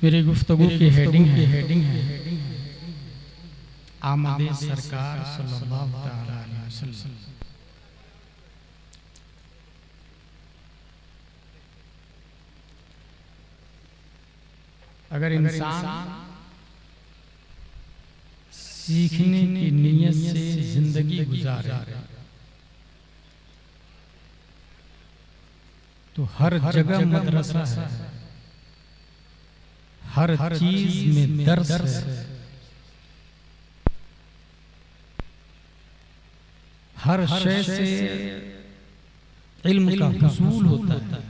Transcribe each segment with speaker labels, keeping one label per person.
Speaker 1: मेरी गुफ्तगू की हेडिंग है आमदे सरकार सल्लल्लाहु तआला अलैहि वसल्लम। अगर इंसान सीखने की नीयत से जिंदगी गुजारे तो हर जगह मदरसा है, हर चीज में दर्स है, हर शय से इल्म का हुसूल होता है।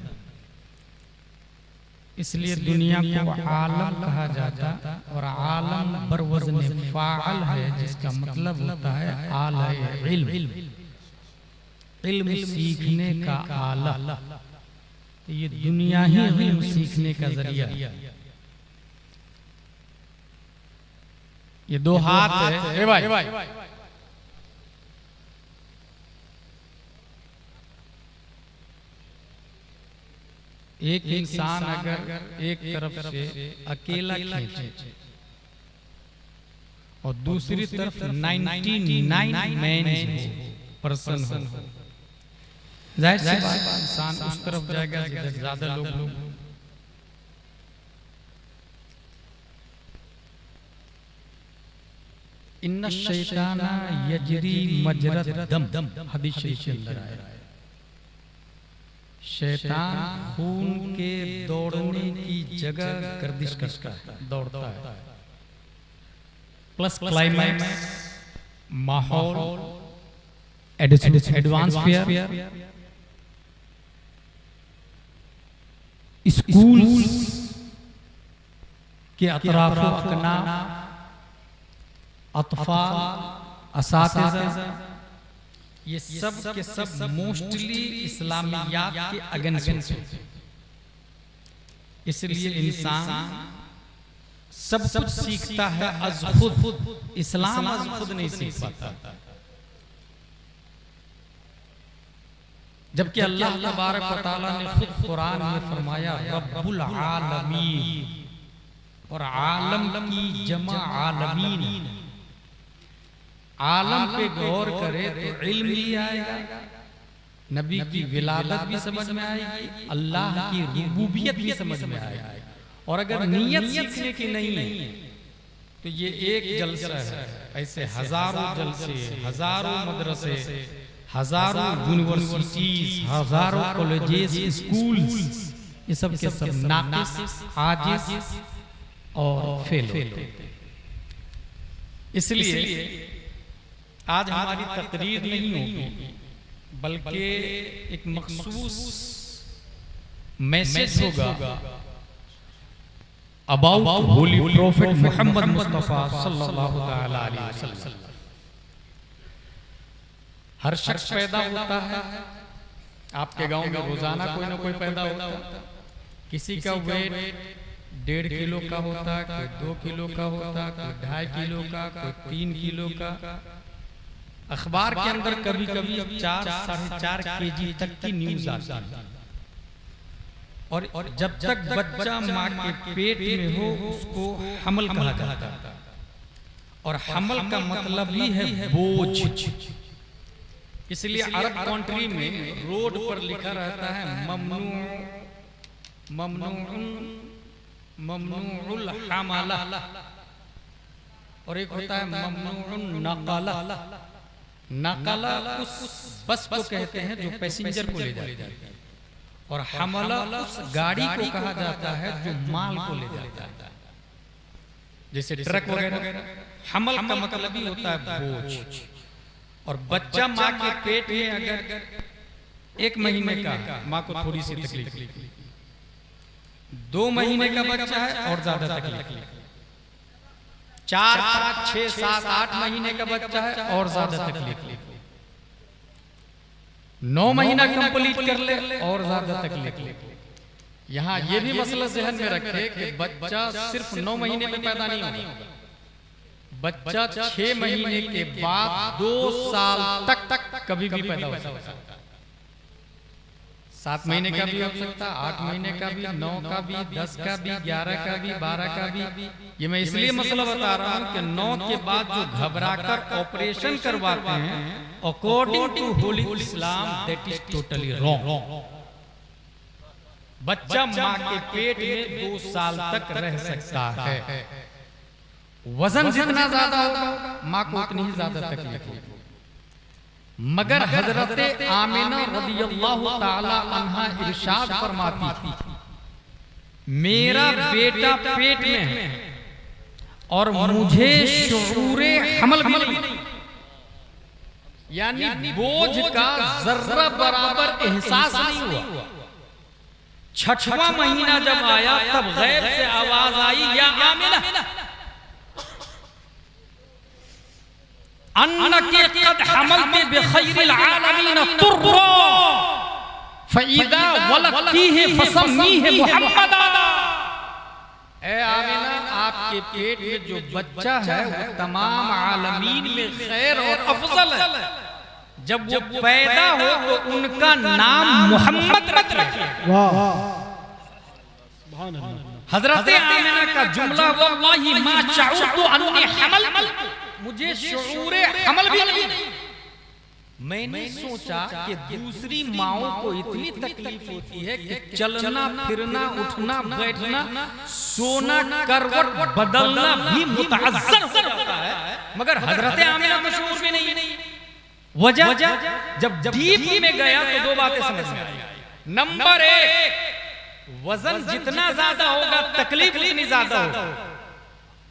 Speaker 1: इसलिए दुनिया को आलम कहा जाता और आलम बरवज़्न फ़ाअल है, जिसका मतलब होता है आला इल्म, इल्म सीखने का आला। ये दुनिया ही इल्म सीखने का जरिया। ये दो हाथ है। ए भाई एक इंसान अगर एक तरफ से अकेला खींचे और दूसरी तरफ 99 मैन पर्सन हो, जाहिर सी बात इंसान उस तरफ जाएगा जिधर ज्यादा लोग। इन्ना शैताना यजरी मजरद दम, हदीस शरीफ के अंदर आया। शैतान खून के दौड़ने की जगह गर्दिश करता है, दौड़ता है। प्लस क्लाइमैक्स, माहौल, एडवांसफियर, स्कूल के अतराफो अकना, अतफाल, असातिज़ा, ये सब के सब मोस्टली इस्लामियात के अगेंस्ट हैं। इसलिए इंसान सब कुछ सीखता है अज खुद, इस्लाम अज खुद नहीं सीख पाता। जबकि अल्लाह तबारक व तआला ने खुद कुरान में फरमाया रब्बुल आलमीन, और आलम की जमा आलमीन। आलम पे गौर करे तो इल्म भी आएगा, नबी की विलादत भी समझ में आएगी, अल्लाह की रुबूबियत भी समझ में आएगी। और अगर नीयत सीखने की नहीं है तो ये एक जलसा है, ऐसे हजारों जलसे, हजारों मदरसे, हजारों यूनिवर्सिटीज, हजारों कॉलेजेस, स्कूल्स, ये सब के सब नाकिस, आजिज और फेल होते। इसलिए आज हमारी तकरीर नहीं होगी, बल्कि एक मखसूस मैसेज होगा about holy prophet Muhammad Mustafa सल्लल्लाहु तआला अलैहि वसल्लम। हर शख्स पैदा होता है, आपके गांव में रोजाना कोई ना कोई पैदा होता है। किसी का वेट 1.5 किलो का होता है, कोई 2 किलो का होता है, कोई 2.5 किलो का, कोई 3 किलो का। अखबार के अंदर कभी कभी 4-4.5 केजी तक की न्यूज आती है। और जब तक बच्चा माँ के पेट में हो उसको हमल कहा जाता है। और हमल का मतलब ही है बोझ। इसलिए अरब कंट्री में रोड पर लिखा रहता है ममनूउल हमाला, और एक होता है ममनूउन नकाला। नकाला उस बस को कहते हैं जो पैसेंजर को ले जाती है, और हमला उस गाड़ी को कहा जाता है जो माल को ले जाता है, जैसे ट्रक वगैरह। हमल का मतलब ही होता है बोझ। और बच्चा माँ के पेट में अगर 1 महीने का, माँ को थोड़ी सी तकलीफ, 2 महीने का बच्चा है और ज्यादा तकलीफ, 4, 5, 6, 7, 8 महीने का बच्चा है और ज्यादा तकलीफ, 9 महीना कंप्लीट कर ले और ज्यादा तकलीफ। यहाँ ये भी मसला ज़हन में रखे कि बच्चा सिर्फ 9 महीने में पैदा नहीं होगा, बच्चा 6 महीने के बाद 2 साल तक कभी भी पैदा हो सकता है। 7 महीने का भी हो सकता, 8 महीने का भी, 9 का भी, 10 का भी, 11 का भी, 12 का भी। ये मैं इसलिए मसला बता रहा हूँ कि 9 के बाद जो घबराकर ऑपरेशन करवाते हैं, according to holy Islam that is totally wrong. बच्चा माँ के पेट में 2 साल तक रह सकता है। वजन जितना ज्यादा होगा माँ को उतनी ही ज्यादा तकलीफ होगी। मगर हजरत आमिना रदियल्लाहु ताला अन्हा इरशाद फरमाती थी, मेरा बेटा पेट में है और मुझे शुऊरे हमल भी नहीं, यानी बोझ का जर्रा बराबर एहसास नहीं हुआ। 6वां महीना जब आया तब गैब से आवाज आई, या आमिना अन्नके क़द हमलते बिखैरिल आलमीन तुर्रा फइज़ा वलदतीहि फसम्मीहि मुहम्मदा। ए आमिना, आपके पेट में जो बच्चा है वो तमाम आलमीन में खैर और अफजल है। जब वो पैदा हो तो उनका नाम मोहम्मद रखिए। हजरत आमिना का जुमला, वल्लाहि मा शअरतु अन्नी हमल, मुझे शऊर हमल भी नहीं। मैंने सोचा कि दूसरी माओं को इतनी तकलीफ होती है कि चलना फिरना, उठना बैठना, सोना, करवट बदलना भी मुतअज्जर हो जाता है, मगर हजरत आमिना को शऊर भी नहीं। वजह जब डीप में गया तो 2 बातें समझ में आई। नंबर 1, वजन जितना ज्यादा होगा तकलीफ उतनी ज्यादा होगी।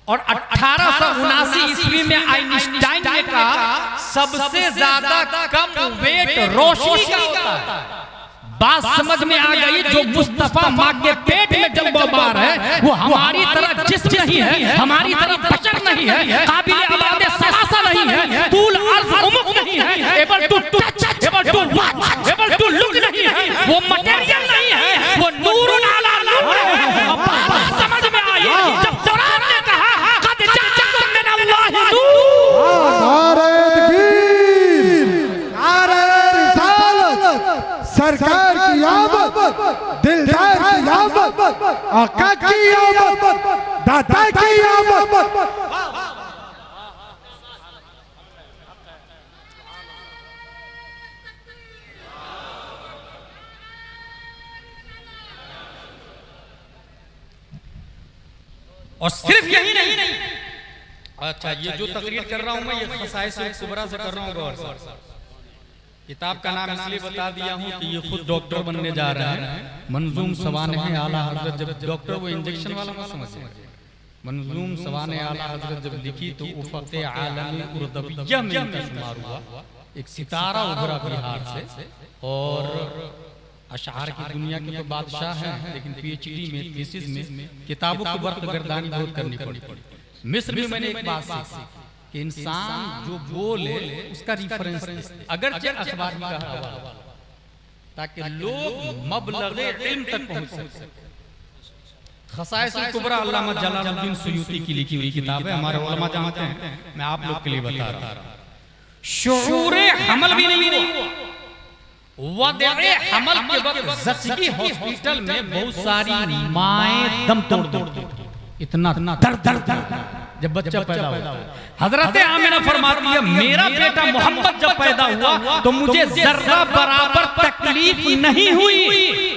Speaker 1: और 1879 ईस्वी में आइंस्टाइन ने कहा सबसे ज्यादा कम वेट रोशनी का होता है। बात समझ में आ गई, जो मुस्तफा माँ के पेट में जब बार है वो हमारी तरह जिस्म नहीं है, हमारी तरह बशर नहीं है, काबिल आबाद सलासा नहीं है, तूल अर्ज़ उमुक नहीं है, able to touch, able to watch, able to look नहीं है, वो मटेरियल नहीं है, वो नूरुन अला नूर है। बात समझ में आई जब कुरान ने कहा कद जाअकुम मिनल्लाहि नूर,
Speaker 2: सरकार की आमद, दिलदार की आमद, आका की आमद, दाता की आमद।
Speaker 1: और सिर्फ यही नहीं, अच्छा ये जो तकरीर कर रहा हूं मैं, ये खसाइस कुबरा से कर रहा हूं। गौर से किताब का नाम इसलिए बता दिया हूँ कि ये खुद डॉक्टर बनने जा रहे हैं। मंजूम सवाने आला हजरत, जब डॉक्टर वो इंजेक्शन वाला मत समझिए, मंजूम सवाने आला हजरत जब लिखी तो उफ़क़ आलमी उर्दबिया में इनका शुमार हुआ। एक सितारा उभरा बिहार से, और अशार की दुनिया के तो बादशाह हैं, लेकिन PhD में, थीसिस में किताबों की वर्क गर्दानी बहुत करनी पड़ी। मिस्र में मैंने एक बात सीखी कि इंसान जो बोले उसका रिफरेंस अगरचे अखबार का हवाला, ताकि लोग मबलग़े इल्म तक पहुंच सके। खसाइसुल कुबरा अल्लामा जलालुद्दीन सुयूती की लिखी हुई किताब है, हमारे उलमा जानते हैं, मैं आप लोग के लिए बता रहा हूं। शऊरे हमल भी नहीं हुआ। वदे हमल के वक्त ज़चगी हॉस्पिटल में बहुत सारी माएं दम तोड़ इतना दर्द जब बच्चा पैदा हुआ। हजरत आमिना फरमाती है, मेरा बेटा मोहम्मद जब पैदा हुआ तो मुझे जर्रा बराबर तकलीफ नहीं हुई।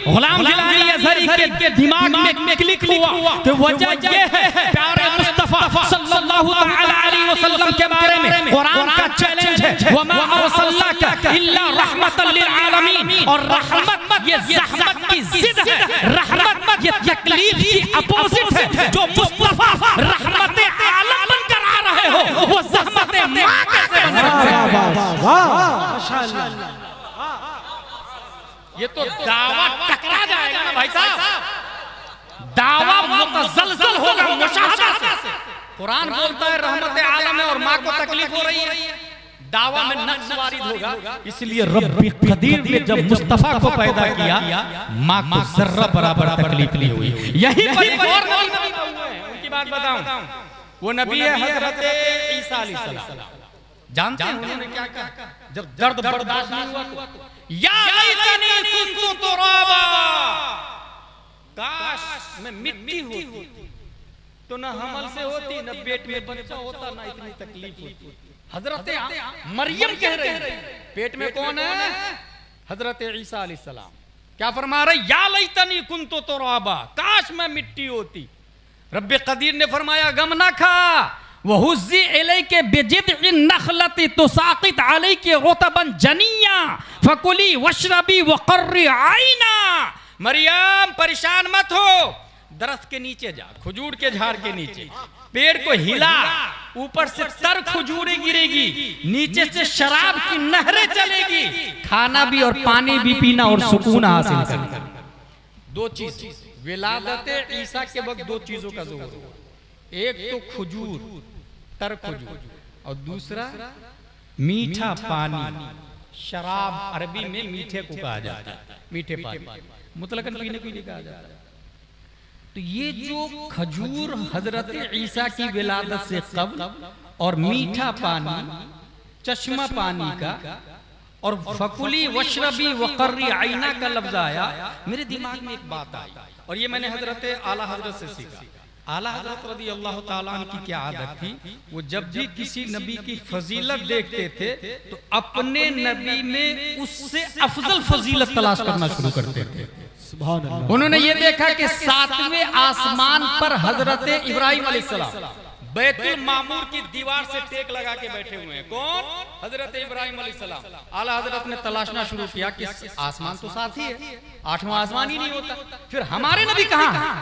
Speaker 1: गुलाम गिलानी अज़हरी के दिमाग में क्लिक हुआ तो वजह ये है, प्यारे मुस्तफा सल्लल्लाहु अलैहि वसल्लम के बारे में कुरान का चैलेंज है, वमा अरसलनाका इल्ला रहमतल लिल आलमीन। और रहमत ये ज़हमत की जिद है, रहमत ये तकलीफ की अपोजिट है। जो मुस्तफा रहमत आलम बनकर आ रहे हो, वो ज़हमत माँ कैसे बन सकते हैं? माशाअल्लाह, ये तो दावा टकरा जाएगा ना भाई साहब, दावा मुतज़लज़ल होगा मुशाहदा से। कुरान बोलता है रहमत आलम है और माँ को तकलीफ हो रही है, दावा में नक्स वारिद होगा। इसलिए रब्बी कदीर ने जब मुस्तफा को पैदा किया, माँ को जर्रा बराबर तकलीफ नहीं हुई। यही पर और नबी हुए हैं, उनकी बात बताऊं, वो नबी है हजरत ईसा अलैहिस्सलाम। जानते हैं उन्होंने क्या कहा? जब दर्द बर्दाश्त नहीं हुआ या लैतनी कुन्तु तुराबा, काश मैं मिट्टी होती तो ना हमल से होती, ना पेट में बच्चा होता, ना इतनी तकलीफ होती। हजरत मरियम कह रही, पेट में कौन है? हजरत ईसा अलैहिस्सलाम। क्या फरमा रहे? या लैतनी कुन्तु तुराबा, काश मैं मिट्टी होती। रब्बे कदीर ने फरमाया गम ना खा, वहुज़्ज़ी इलैके बिजिद्इन नखलति तुसाक़ित अलैके रुतबन जनिया फकुली वशरबी वक़र्री आइना। मरियम परेशान मत हो, दरख्त के नीचे जा, खजूर के झाड़ के नीचे, पेड़ को हिला, ऊपर से तर खजूरें गिरेगी, नीचे से शराब की नहरें चलेगी, खाना भी और पानी भी पीना और सुकून हासिल करना। दो चीज, विलादत ईसा के वक्त दो चीजों का जोर, एक तो खजूर, तर खजूर, और दूसरा मीठा पानी। शराब अरबी में मीठे को कहा जाता है, मीठे पानी, मुतलकन पीने को नहीं कहा जाता। तो ये जो खजूर हजरत ईसा की विलादत से कब्ल और मीठा पानी, चश्मा पानी का, और फकुली वशरबी वक़र्री आइना का लफ्ज आया, मेरे दिमाग में एक बात आई, और ये मैंने हजरत आला हजरत से सीखा। आला हजरत रज़ी अल्लाह ताला अन्हु की क्या आदत थी, वो जब भी किसी नबी की फजीलत देखते थे तो अपने नबी में उससे अफजल फजीलत तलाश करना शुरू करते थे। उन्होंने ये देखा कि 7वें आसमान पर हजरत इब्राहिम अलैहिस्सलाम बैतुल मामूर की दीवार से टेक लगा के बैठे हुए हैं। कौन? हजरत इब्राहिम अलैहिस्सलाम। आला हजरत ने तलाशना शुरू किया कि आसमान तो साथ ही है, 8वां आसमान ही नहीं होता, फिर हमारे नबी कहाँ हैं?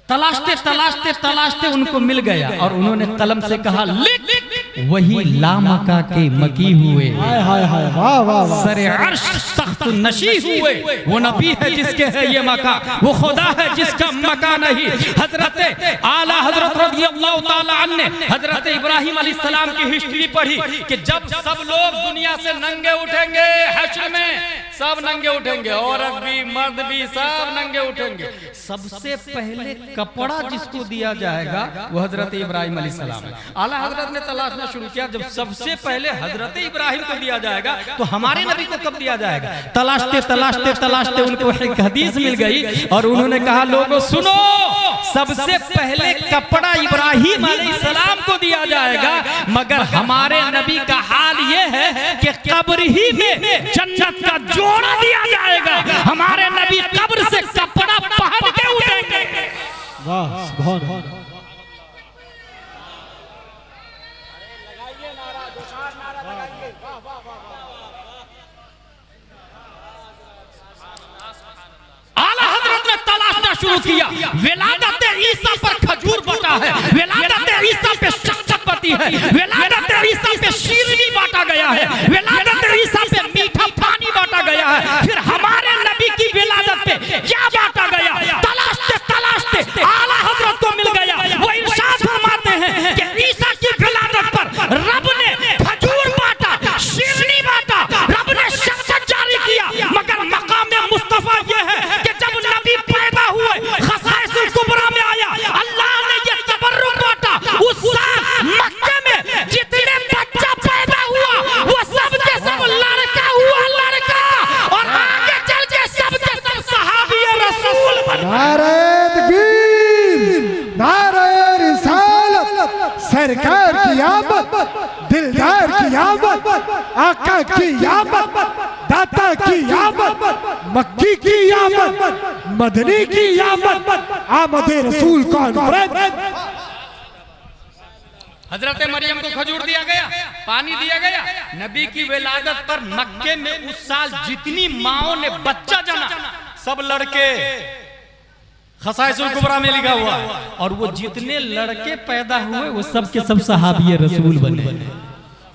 Speaker 1: तलाशते तलाशते तलाशते उनको मिल गया, और उन्होंने कलम से कहा लिख, वही लामका के मकी हुए, सरे अर्श तख्त नशी हुए, वो नबी है जिसके है ये मका, वो खुदा है जिसका मका नहीं। हजरत आला हजरत रज़ियल्लाहु ताला अन्हु ने हजरत इब्राहिम अलैहिस्सलाम की हिस्ट्री पढ़ी कि जब सब लोग दुनिया से नंगे उठेंगे, हश्र में सब नंगे उठेंगे, औरत भी मर्द भी सब नंगे उठेंगे, सबसे पहले कपड़ा जिसको दिया जाएगा वो हजरत इब्राहिम अलैहिस्सलाम है। आला हजरत ने तलाशना शुरू किया, जब सबसे पहले हजरत इब्राहिम को दिया जाएगा तो हमारे नबी को कब दिया जाएगा? तलाशते तलाशते तलाशते उनको एक हदीस मिल गई, और उन्होंने कहा लोगों सुनो, सबसे पहले कपड़ा इब्राहिम अलैहिस्सलाम को दिया जाएगा, मगर हमारे नबी का हाल ये है कि कब्र ही में जन्नत का जोड़ा दिया जाएगा, हमारे नबी कब्र से कपड़ा पहन के उठेंगे।
Speaker 2: वाह सुभान अल्लाह। आला हजरत ने तलाशना शुरू किया, विलादत ईसा पर खजूर बटा है, विलादत ईसा पे शक्कर बटी है, विलादत ईसा पे शीरनी बांटा गया है, विलादत ईसा पे मीठा पानी बांटा गया है, फिर हमारे नबी की विलादत पे क्या बांटा गया? तलाशते तलाशते आला हजरत को मिल गया। वो इरशाद फरमाते हैं कि ईसा की विलादत पर रब ने खजूर बांटा, शीरनी बांटा, रब ने शक्कर जारी किया, मगर मकाम मुस्तफा ये है कि जब नबी पैदा हुए, खसाइसुल कुबरा में आया, अल्लाह ने ये तबर्रुक बांटा, उस साल मक्के में जितने बच्चा पैदा हुआ वो सब के सब लड़का हुआ, लड़का, और आगे चल के सब के सब सहाबी रसूल बने। नारे तकबीर, नारे रिसालत, सरकार की आमद, दिलदार की आमद, आका की आमद, दाता की आमद, मक्की की आमद, मदनी की आमद, आमद रसूल कॉन्फ्रेंस।
Speaker 1: हजरत मरियम को खजूर दिया गया, पानी दिया गया, नबी की विलादत पर मक्के में उस साल जितनी माओं ने बच्चा जना सब लड़के, खसाइसुल कुबरा में लिखा हुआ, और वो जितने लड़के पैदा हुए वो सब के सब सहाबी रसूल बने।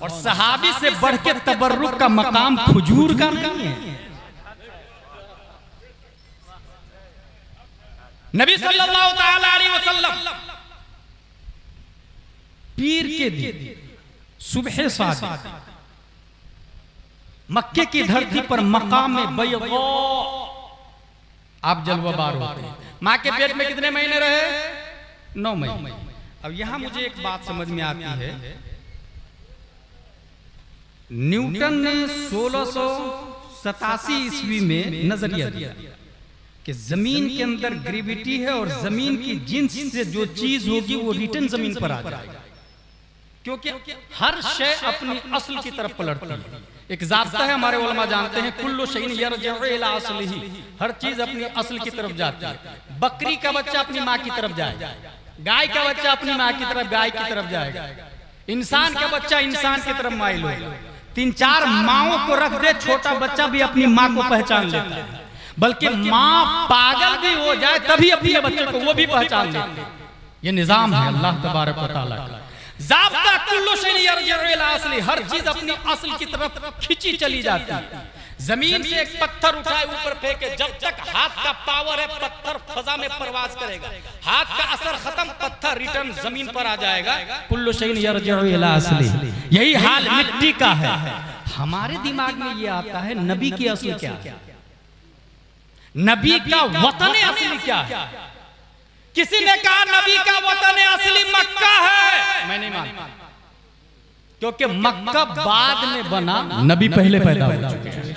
Speaker 1: और सहाबी से बढ़ के तबर्रुक का मकाम खजूर का नहीं है। नबी सल्लल्लाहु तआला अलैहि वसल्लम पीर के दिन सुबह सादिक मक्के की धरती पर मकाम में बैग़ा आप जलवाबार होते हैं। माँ के पेट में कितने महीने रहे? 9 महीने। अब यहां मुझे एक बात समझ में आती है, न्यूटन ने 1687 ईस्वी में नजरिया दिया कि जमीन के अंदर ग्रेविटी है और जमीन की जिन्स से जो चीज होगी वो रिटर्न जमीन पर आ जाएगा, क्योंकि हर शय अपनी असल की तरफ पलटती है। एक ज़ाब्ता है, हमारे उलमा जानते हैं, कुल्लु शैइन यरजिउ इला अस्लिही, हर चीज अपनी असल की तरफ जाती है। बकरी का बच्चा अपनी माँ की तरफ जाएगा, गाय का बच्चा अपनी माँ की तरफ गाय की तरफ जाएगा, इंसान का बच्चा इंसान की तरफ माइल होगा। 3-4 माओं को रख दे, छोटा बच्चा भी अपनी माँ को पहचान लेता है, बल्कि माँ पागल भी हो जाए तभी अपने बच्चे को वो भी पहचान लेती है। ये निजाम है अल्लाह तबारक व तआला का। ज़ाब्ता कुल्लु शैइन यरजिउ इला अस्लिही, हर चीज अपनी असल की तरफ खींची चली जाती है। जमीन से एक पत्थर उठाए ऊपर फेंके, जब तक हाथ का पावर है पत्थर फजा में परवाज करेगा, हाथ का असर खत्म, पत्थर रिटर्न जमीन पर आ जाएगा। कुल्लु शैइन यरजिउ इला अस्लिही, यही हाल मिट्टी का है। हमारे दिमाग में ये आता है नबी की असली क्या है, नबी का वतन असली क्या है। किसी ने कहा नबी का वतन असली मक्का है, मैं नहीं मानता, क्योंकि मक्का बाद में बना, नबी पहले पैदा हो चुके हैं।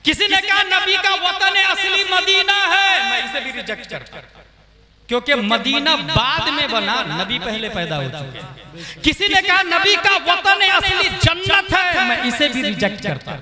Speaker 1: किसी ने कहा नबी का वतन असली मदीना है, मैं इसे भी रिजेक्ट करता, क्योंकि मदीना बाद में बना, नबी पहले पैदा हो चुके हैं। किसी ने कहा नबी का वतन असली जन्नत है, मैं इसे भी रिजेक्ट करता,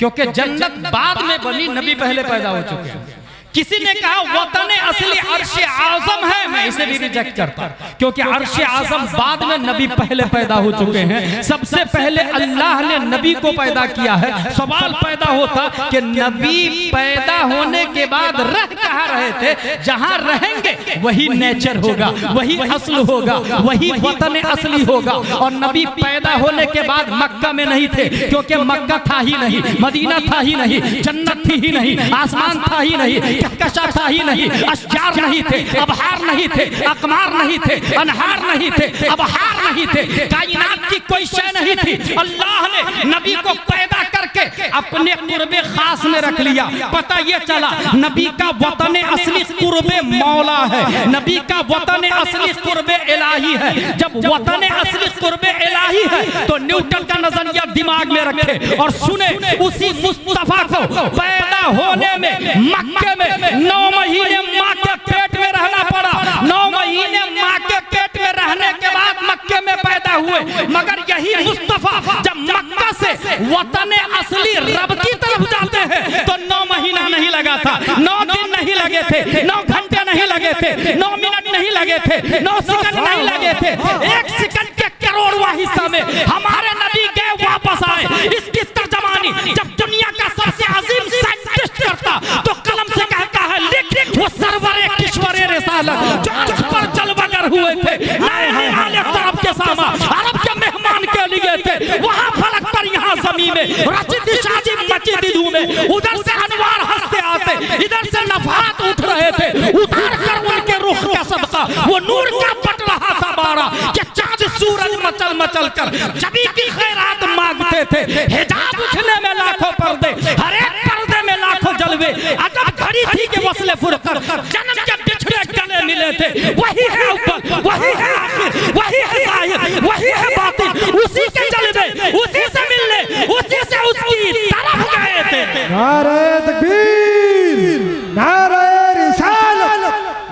Speaker 1: क्योंकि जन्नत बाद में बनी, नबी पहले पैदा हो चुके हैं। किसी ने कहा वतन असली अर्श आज़म है, मैं इसे भी रिजेक्ट करता, क्योंकि अर्श आज़म बाद में, नबी पहले पैदा हो चुके हैं। सबसे पहले अल्लाह ने नबी को पैदा किया है। सवाल पैदा होता कि नबी पैदा होने के बाद रह कहाँ रहे थे, जहां रहेंगे वही नेचर होगा, वही असल होगा, वही वतन असली होगा। और नबी पैदा होने के बाद मक्का में नहीं थे, क्योंकि मक्का था ही नहीं, मदीना था ही नहीं, जन्नत थी ही नहीं, आसमान था ही नहीं, कहकशा था ही नहीं, अशजार नहीं थे, अबहार नहीं थे, अकमार नहीं थे, अनहार नहीं थे, अबहार नहीं थे, कायनात की कोई शय नहीं थी। अल्लाह ने नबी को पैदा करके अपने कुर्बे खास में रख लिया। पता ये चला नबी का वतन असली कुर्बे मौला है, नबी का वतन असली कुर्बे इलाही है। जब वतन असली कुर्बे इलाही है तो न्यूटन का नजरिया दिमाग में रखे और सुने, उसी मुस्तफा को पैदा होने में मक्के में 9 महीने माँ के पेट में रहना पड़ा। 9 महीने माँ के पेट में रहने के बाद मक्के में पैदा हुए। मगर यही मुस्तफा जब मक्का से वतन असली रब की तरफ जाते हैं तो 9 महीना नहीं लगा था, 9 दिन नहीं लगे थे, 9 घंटे नहीं लगे थे, 9 मिनट नहीं लगे थे, 9 सेकंड नहीं लगे थे। 1 सेकंड के करोड़वां हिस्सा में हमारे नबी गए, वापस आए। इसकी तर्जमानी जब दुनिया का सबसे अजीम साइंटिस्ट करता तो कलम से कहता है लिख, वो सरवरे किश्वरे रिसालत जो अर्श पर जलवागर हुए थे, नए तरफ के सामा अरब के मेहमान के लिए थे। वहां फलक पर, यहाँ जमीन में रचित शादी मस्जिद में, उधर से अनवार हंसते आते, इधर से नफात उठ रहे थे। उतार कर उनके रुख का सदका वो नूर का बट रहा था बारा कि चाँद सूरज मचल मचल कर जबी की खैरात मांगते थे। हिजाब उठने में लाखों पर्दे, हर एक पर्दे में लाखों जलवे। अजब घड़ी थी कि वस्ले फुरकर जन्म के बिछड़े गले मिले थे। वही है अव्वल, वही है आखिर, वही है ज़ाहिर, वही है बातिन। उसी के जलवे, उसी से मिलने, उसी से उसकी तरफ गए थे।
Speaker 3: नारे तकबीर, नारे रिसालत,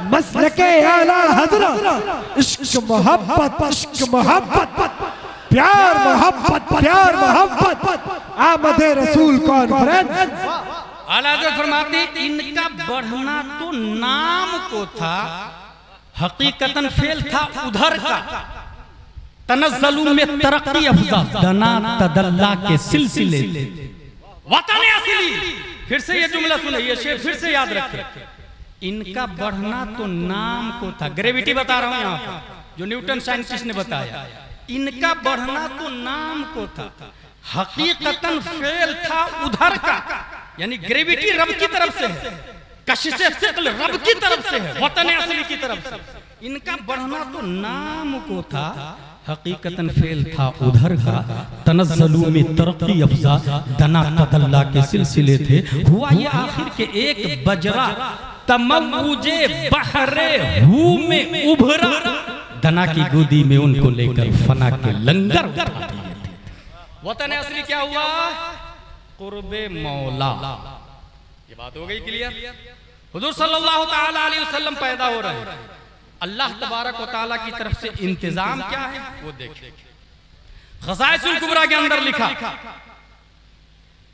Speaker 3: मसलके आला हज़रत, इश्क मोहब्बत, इश्क मोहब्बत, प्यार मोहब्बत, प्यार मोहब्बत, आमदे रसूल कॉन्फ्रेंस।
Speaker 1: आला हज़रत फरमाती इनका बढ़ना तो नाम को था, हकीकतन फेल था उधर का। तनज़्ज़लू में तरक्की अफ़ज़ा, दना तदल्ला के सिलसिले वतन असली। फिर से ये जुमला सुने, ये शेर फिर से याद रखें। इनका बढ़ना तो नाम को था, ग्रेविटी बता रहा हूं यहाँ पर, जो न्यूटन साइंटिस्ट ने बताया। इनका बढ़ना तो नाम को था, हकीकतन फेल था उधर का। यानी ग्रेविटी रब की तरफ से है, कशिशे सिक़्ल रब की तरफ से है, वतन असली की तरफ से। इनका बढ़ना तो नाम को था, हकीकतन फेल था उधर का। तनज़्ज़लू में तरक्की अफ़ज़ा, दना तदल्ला के सिलसिले थे। हुआ ये आखिर के एक बजरा तमव्वुजे बहरे हू में उभरा, दना की गोदी में उनको लेकर फना के लंगर उठा दिए थे। वतन असली क्या हुआ? कुर्बे मौला। ये बात हो गई क्लियर। हुजूर सल्लल्लाहु ताला अलैहि वसल्लम पैदा हो रहे हैं, अल्लाह तबारक व तआला की तरफ से इंतजाम क्या है वो देखिए। ख़साइसुल कुबरा के अंदर लिखा,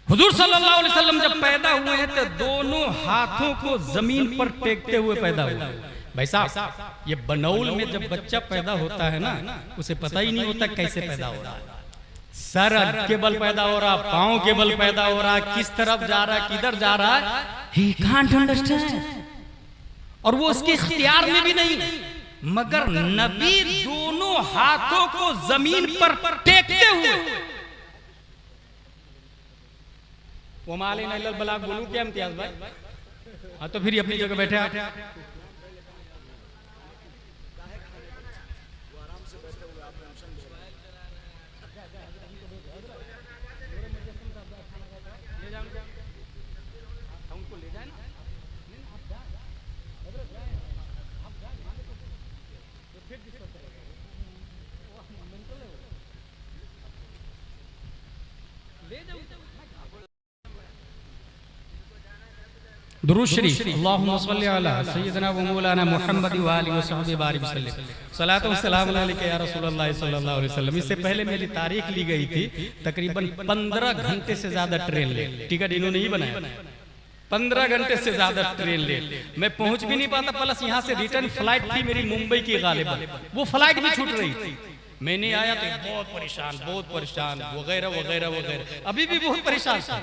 Speaker 1: हुजूर सल्लल्लाहु अलैहि वसल्लम जब पैदा हुए हैं तो दोनों हाथों को जमीन पर टेकते हुए पैदा हुए। भाई साहब, ये बनौल में जब बच्चा पैदा होता है ना, उसे पता ही नहीं होता कैसे पैदा हो रहा है। सर के बल पैदा हो रहा, पांव के बल पैदा हो रहा, किस तरफ जा रहा, किधर जा रहा है, ही कांट अंडरस्टैंड। और वो उसके इख्तियार में भी नहीं, मगर नबी दोनों हाथों को जमीन पर टेकते हुए, वो माले नल बलाग बोलूं क्या इम्तियाज भाई? हाँ तो फिर अपनी जगह बैठे आप। दुरूद शरीफ, अल्लाहुम्मा सल्लि अला सय्यिदना व मौलाना मुहम्मद व आलिहि व सहबिहि बारिक वसल्लम, सलातो व सलाम अलैका या रसूलल्लाह सल्लल्लाहु अलैहि वसल्लम। इससे पहले मेरी तारीख ली गई थी, तकरीबन 15 घंटे से ज्यादा ट्रेन ले, टिकट इन्होंने ही बनाया, 15 घंटे से ज्यादा ट्रेन ले, मैं पहुंच भी नहीं पाता। प्लस यहाँ से रिटर्न फ्लाइट थी मेरी मुंबई की गालिबन, वो फ्लाइट भी छूट रही थी। मैंने आया तो बहुत परेशान वगैरह वगैरह वगैरह, अभी भी बहुत परेशान था।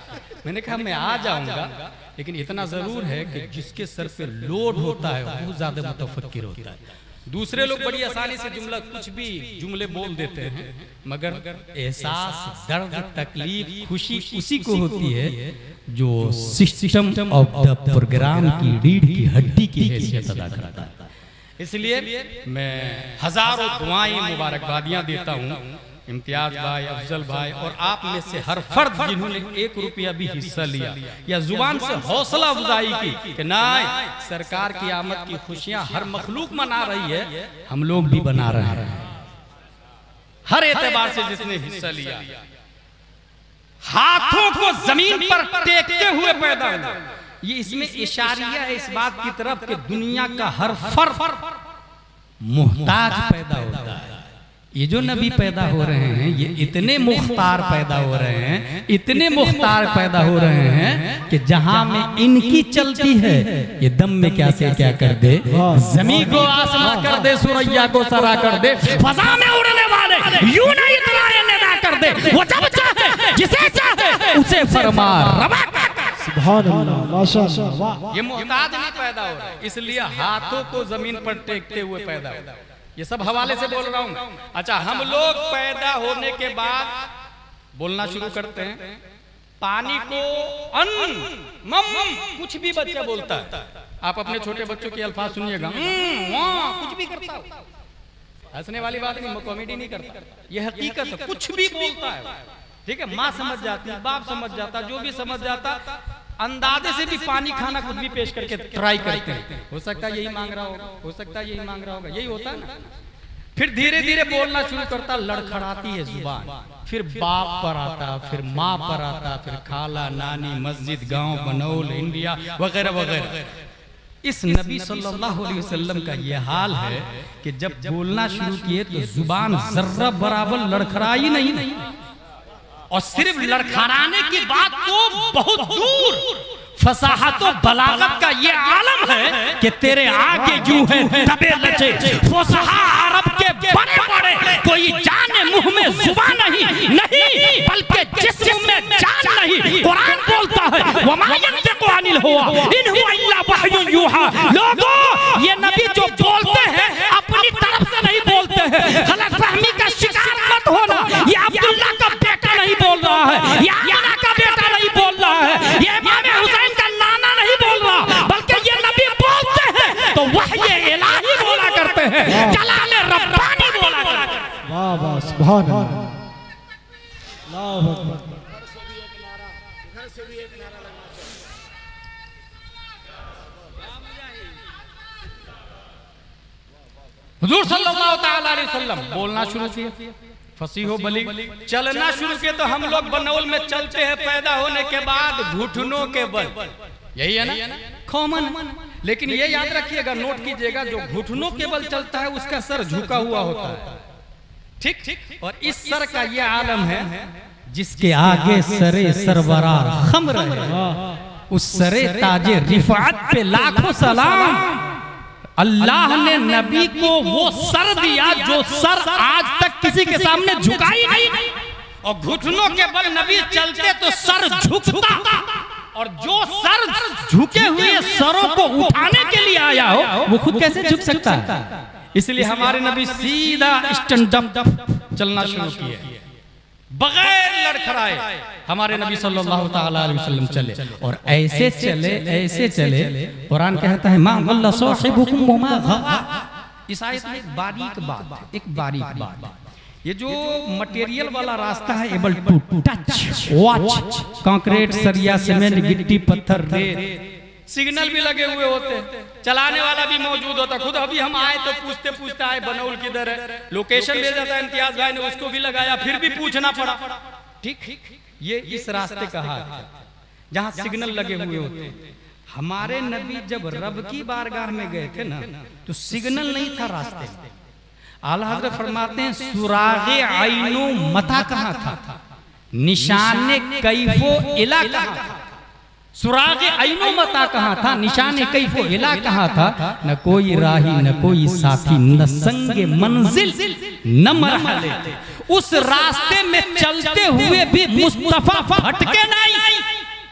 Speaker 1: मैंने कहा मैं आ जाऊंगा, लेकिन इतना जरूर है कि जिसके सर पे लोड होता है वो ज्यादा मुतफक्किर होता है। दूसरे लोग बड़ी आसानी से जुमला कुछ भी जुमले बोल देते हैं, मगर एहसास, दर्द, तकलीफ, खुशी उसी को होती है जो सिस्टम ऑफ द प्रोग्राम की रीढ़ की हड्डी की हैसियत अदा करता है। इसलिए मैं हजारों दुआएं मुबारकबादियां देता हूं इम्तियाज भाई, अफजल भाई और आप में से हर फर्द जिन्होंने 1 रुपया भी हिस्सा लिया या जुबान से हौसला अफजाई की कि नहीं, सरकार की आमद की खुशियां हर मखलूक मना रही है, हम लोग भी बना रहे हैं। हर एतबार से जिसने हिस्सा लिया, हाथों को जमीन पर टेकते हुए पैदा हुआ, ये इसमें इशारिया है इस बात की तरफ कि दुनिया का हर फर्द मुहताज पैदा होता है। ये जो नबी पैदा हो रहे हैं, ये इतने मुख्तार पैदा हो रहे हैं, इतने मुख्तार पैदा हो रहे हैं कि जहां में इनकी चलती है, ये दम में क्या से क्या कर दे, जमीन को आसमां कर दे, सुरैया को सरा कर दे, फजा में उड़ने वाले यूं नहीं इतराए निदा कर दे, वो जब चाहे जिसे चाहे उसे फरमा रवा।
Speaker 3: सुभान अल्लाह, माशाअल्लाह, वाह।
Speaker 1: ये मुहताज नहीं पैदा हो रहा, इसलिए हाथों को जमीन पर टेकते हुए पैदा हो। ये सब हवाले से बोल रहा हूं। अच्छा, हम लोग पैदा होने के बाद बोलना शुरू करते हैं, पानी को अन्न मम, कुछ भी बच्चा बोलता है। आप अपने छोटे बच्चों के अल्फाज सुनिएगा, कुछ भी करता है, हंसने वाली बात नहीं, कॉमेडी नहीं करता, ये हकीकत है, कुछ भी बोलता है। ठीक है, माँ समझ जाती है, बाप समझ जाता, जो भी समझ जाता, अंदाजे से भी पानी खाना कुछ भी पेश करके ट्राई करते हैं। हो सकता है यही मांग रहा होगा, हो सकता है यही मांग रहा होगा, यही होता है ना। फिर धीरे धीरे बोलना शुरू करता, लड़खड़ाती है जुबान, फिर बाप पर आता, फिर माँ पर आता, फिर खाला, नानी, मस्जिद, गांव, बनौल, इंडिया वगैरह वगैरह। इस नबी सल्लल्लाहु अलैहि वसल्लम का ये हाल है कि जब बोलना शुरू किए तो जुबान जर्रा बराबर लड़खड़ाई नहीं, और सिर्फ लड़खड़ाने की बात तो बहुत दूर, फसाहत और बलागत का ये आलम है कि तेरे आगे यूं है तबे लचे फसाहा अरब के बड़े बड़े, कोई जाने मुंह में जुबान नहीं बल्कि जिस्म में जान नहीं। कुरान बोलता है वमा यंतिकु अनिल हुवा इन हुवा इल्ला वहयुन यूहा। लोगों, ये नबी जो बोलते हैं अपनी तरफ से नहीं बोलते हैं, गलतफहमी का शिकार मत होना। ये अब्दुल्लाह का बेटा नहीं बोल रहा है, ये आमिना का बेटा नहीं बोल रहा है, ये इमाम हुसैन का नाना नहीं बोल रहा, बल्कि ये नबी बोलते हैं तो वही इलाही बोला करते हैं, जलाल रब्बानी बोला करते हैं।
Speaker 3: वाह वाह, सुभान अल्लाह, अल्लाहु अकबर।
Speaker 1: हुजूर सल्लल्लाहु ताला अलैहि वसल्लम बोलना शुरू किए, फसी हो बली। चलना शुरू किए तो हम लोग बनौल में चलते हैं पैदा होने के बाद घुटनों के बल, यही है ना कॉमन। लेकिन ये याद रखिएगा, नोट कीजिएगा, जो घुटनों के बल चलता है उसका सर झुका हुआ होता है, ठीक। और इस सर का ये आलम है जिसके आगे सरे सरवरार खम रहे, उस सरे ताजे रिफात पे लाखों सलाम। अल्लाह ने नबी को वो सर दिया जो सर आज तक किसी के सामने झुका ही नहीं, और घुटनों के बल नबी चलते तो सर झुकता, और जो सर झुके हुए सरों को उठाने के लिए आया हो वो खुद कैसे झुक सकता है। इसलिए हमारे नबी सीधा स्टैंड अप चलना शुरू किए, बगैर लड़खड़ाए हमारे नबी सल्लल्लाहु ताला अलैहि वसल्लम चले, और ऐसे चले। कुरान कहता है मा गल्ला साहिबुकुम वमा गवा। इस आयत में एक बारीक बात, ये जो मटेरियल वाला रास्ता है, able to touch watch, concrete, सरिया, सीमेंट, गिट्टी, पत्थर, रेत, सिग्नल भी लगे हुए होते, चलाने वाला भी मौजूद होता। खुद अभी हम आए तो पूछते आए बनौल किधर है, लोकेशन भेजा था इम्तियाज भाई ने, उसको भी लगाया, फिर भी पूछना पड़ा, ठीक। ये इस रास्ते का हाल है जहाँ सिग्नल लगे हुए होते। हमारे नबी जब रब की बारगाह में गए थे ना, तो सिग्नल नहीं था रास्ते में। आला हज़रत फरमाते हैं सुरागे आइनो मता कहाँ था, निशाने कैफो इला कहाँ था। सुरागे आइनो मता कहाँ था, निशाने कैफो इला कहाँ था। न कोई राही न कोई साथी, न संगे मंजिल न मरहले। उस रास्ते में चलते हुए भी मुस्तफा भटके नहीं।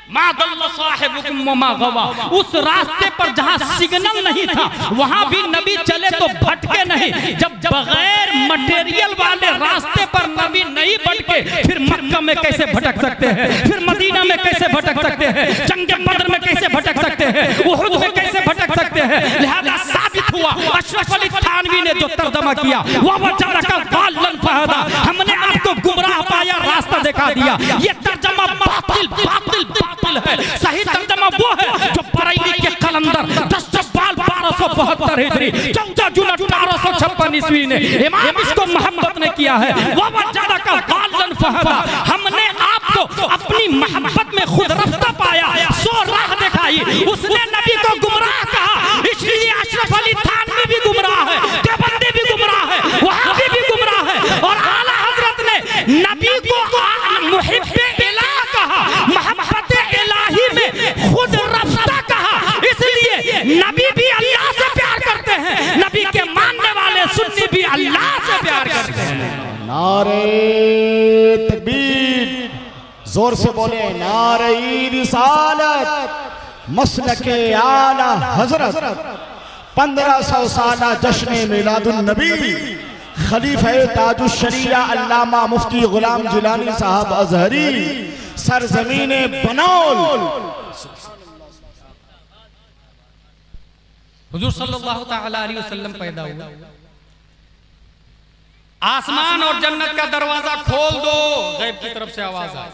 Speaker 1: मा दल्ला साहिबुकुम वमा गवा। उस रास्ते पर जहाँ सिग्नल नहीं था वहाँ भी नबी चले तो भटके नहीं। जब बगैर मटेरियल वाले रास्ते पर नबी नहीं भटके, फिर मक्का में कैसे भटक सकते हैं, फिर मदीना में कैसे भटक सकते हैं, जंग बदर में कैसे भटक सकते हैं, उहुद में कैसे भटक सकते हैं। लिहाजा साबित हुआ, अशरफ अली थानवी ने जो तर्जमा किया, ववजदका दाल्लन फहदा, हमने आपको गुमराह पाया, रास्ता दिखा दिया। ये तर्जमा बातिल है। सही तर्जमा वो है जो बरेली के कलंदर 10 शव्वाल 1272 हिजरी 14 जून 1856 ईस्वी ने इमाम इसको मोहब्बत ने किया है। ववजदका दाल्लन फहदा, हमने आपको अपनी मोहब्बत में खुद रफ्ता पाया, सो राह दिखाई। उसने नबी को गुमराह कहा, इसलिए अशरफ अली थानवी भी गुमराह है, देवबंदी भी गुमराह है, वहाबी भी गुमराह है। और आला हजरत ने नबी को मुहिब्बे इलाह कहा, मोहब्बत इलाही में खुद रफ्ता कहा। इसलिए नबी भी अल्लाह से प्यार करते हैं, नबी के मानने वाले सुन्नी भी अल्लाह से प्यार करते हैं।
Speaker 3: नारे तकबीर, जोर से बोले नारे रिसालत। मसलके आला हजरत 1500 साला जश्न मिलादुन नबी, खलीफा ताजुश शरिया अल्लामा मुफ्ती गुलाम जिलानी साहब अजहरी, सरजमीने बनौल।
Speaker 1: हुजूर सल्लल्लाहु ताला अलैहि वसल्लम पैदा हुआ, आसमान और जन्नत का दरवाजा खोल दो, गैब की तरफ से आवाज आई,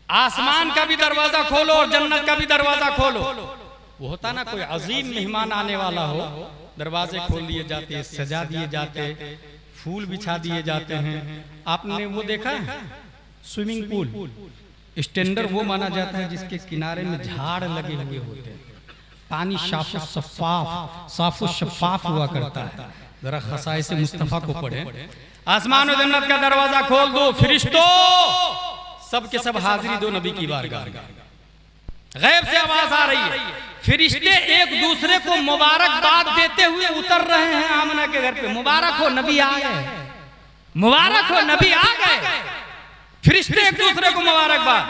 Speaker 1: आसमान का भी दरवाजा खोलो और जन्नत का भी दरवाजा खोलो। वो होता ना कोई अजीम मेहमान आने वाला हो, दरवाजे खोल दिए जाते, सजा दिए जाते, फूल बिछा दिए जाते हैं। आपने वो देखा है स्विमिंग पूल, स्टैंडर वो माना जाता है जिसके किनारे में झाड़ लगे हुए होते हैं, पानी साफो शफाफ हुआ करता है। जरा खसाए से मुस्तफा को पढ़े, आसमान और जन्नत का दरवाजा खोल दो, फरिश्तों सब के सब हाजिरी दो नबी की बारगाह। गैब से आवाज आ रही है, फरिश्ते एक दूसरे को मुबारकबाद देते हुए उतर रहे हैं आमना के घर पे। मुबारक हो नबी आ गए, मुबारक हो नबी आ गए। फरिश्ते एक दूसरे को मुबारकबाद,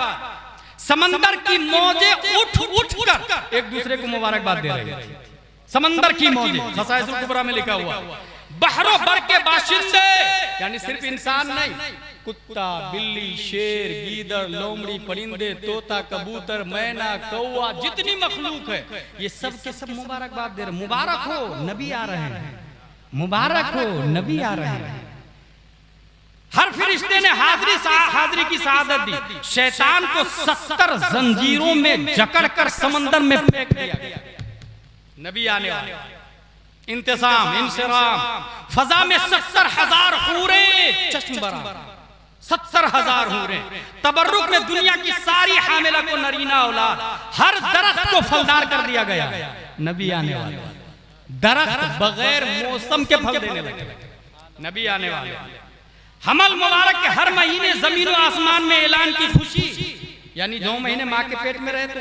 Speaker 1: समंदर की मौजें उठ कर एक दूसरे को मुबारकबाद दे रही है। समंदर की मौजें, खसाइसुल कुबरा में लिखा हुआ, बहरो बर के बाशिंदे, यानी सिर्फ इंसान नहीं, कुत्ता, बिल्ली, शेर, गीदड़, लोमड़ी, परिंदे, तोता, कबूतर, मैना, कौवा, जितनी मखलूक है, ये सब के सब मुबारकबाद दे रहे। मुबारक हो नबी आ रहे हैं, मुबारक हो नबी आ रहे हैं। हर फरिश्ते ने हाजिरी की शहादत दी। शैतान को 70 जंजीरों में जकड़ कर समंदर में फेंक दिया गया। नबी आने वाले,
Speaker 2: इंतजाम, इंसराम, फजा में 70,000 हूरे चश्म बरा, 70,000 हूरे। तबर्रुक में दुनिया की सारी हामिला को नरीना औलाद, हर दरख्त को फलदार कर दिया गया। नबी आने वाले, दरख्त बगैर मौसम के फल देने लगे। नबी आने वाले, हमल मुबारक के हर महीने जमीन और आसमान में ऐलान की खुशी, यानी 9 महीने माँ के पेट में रहे तो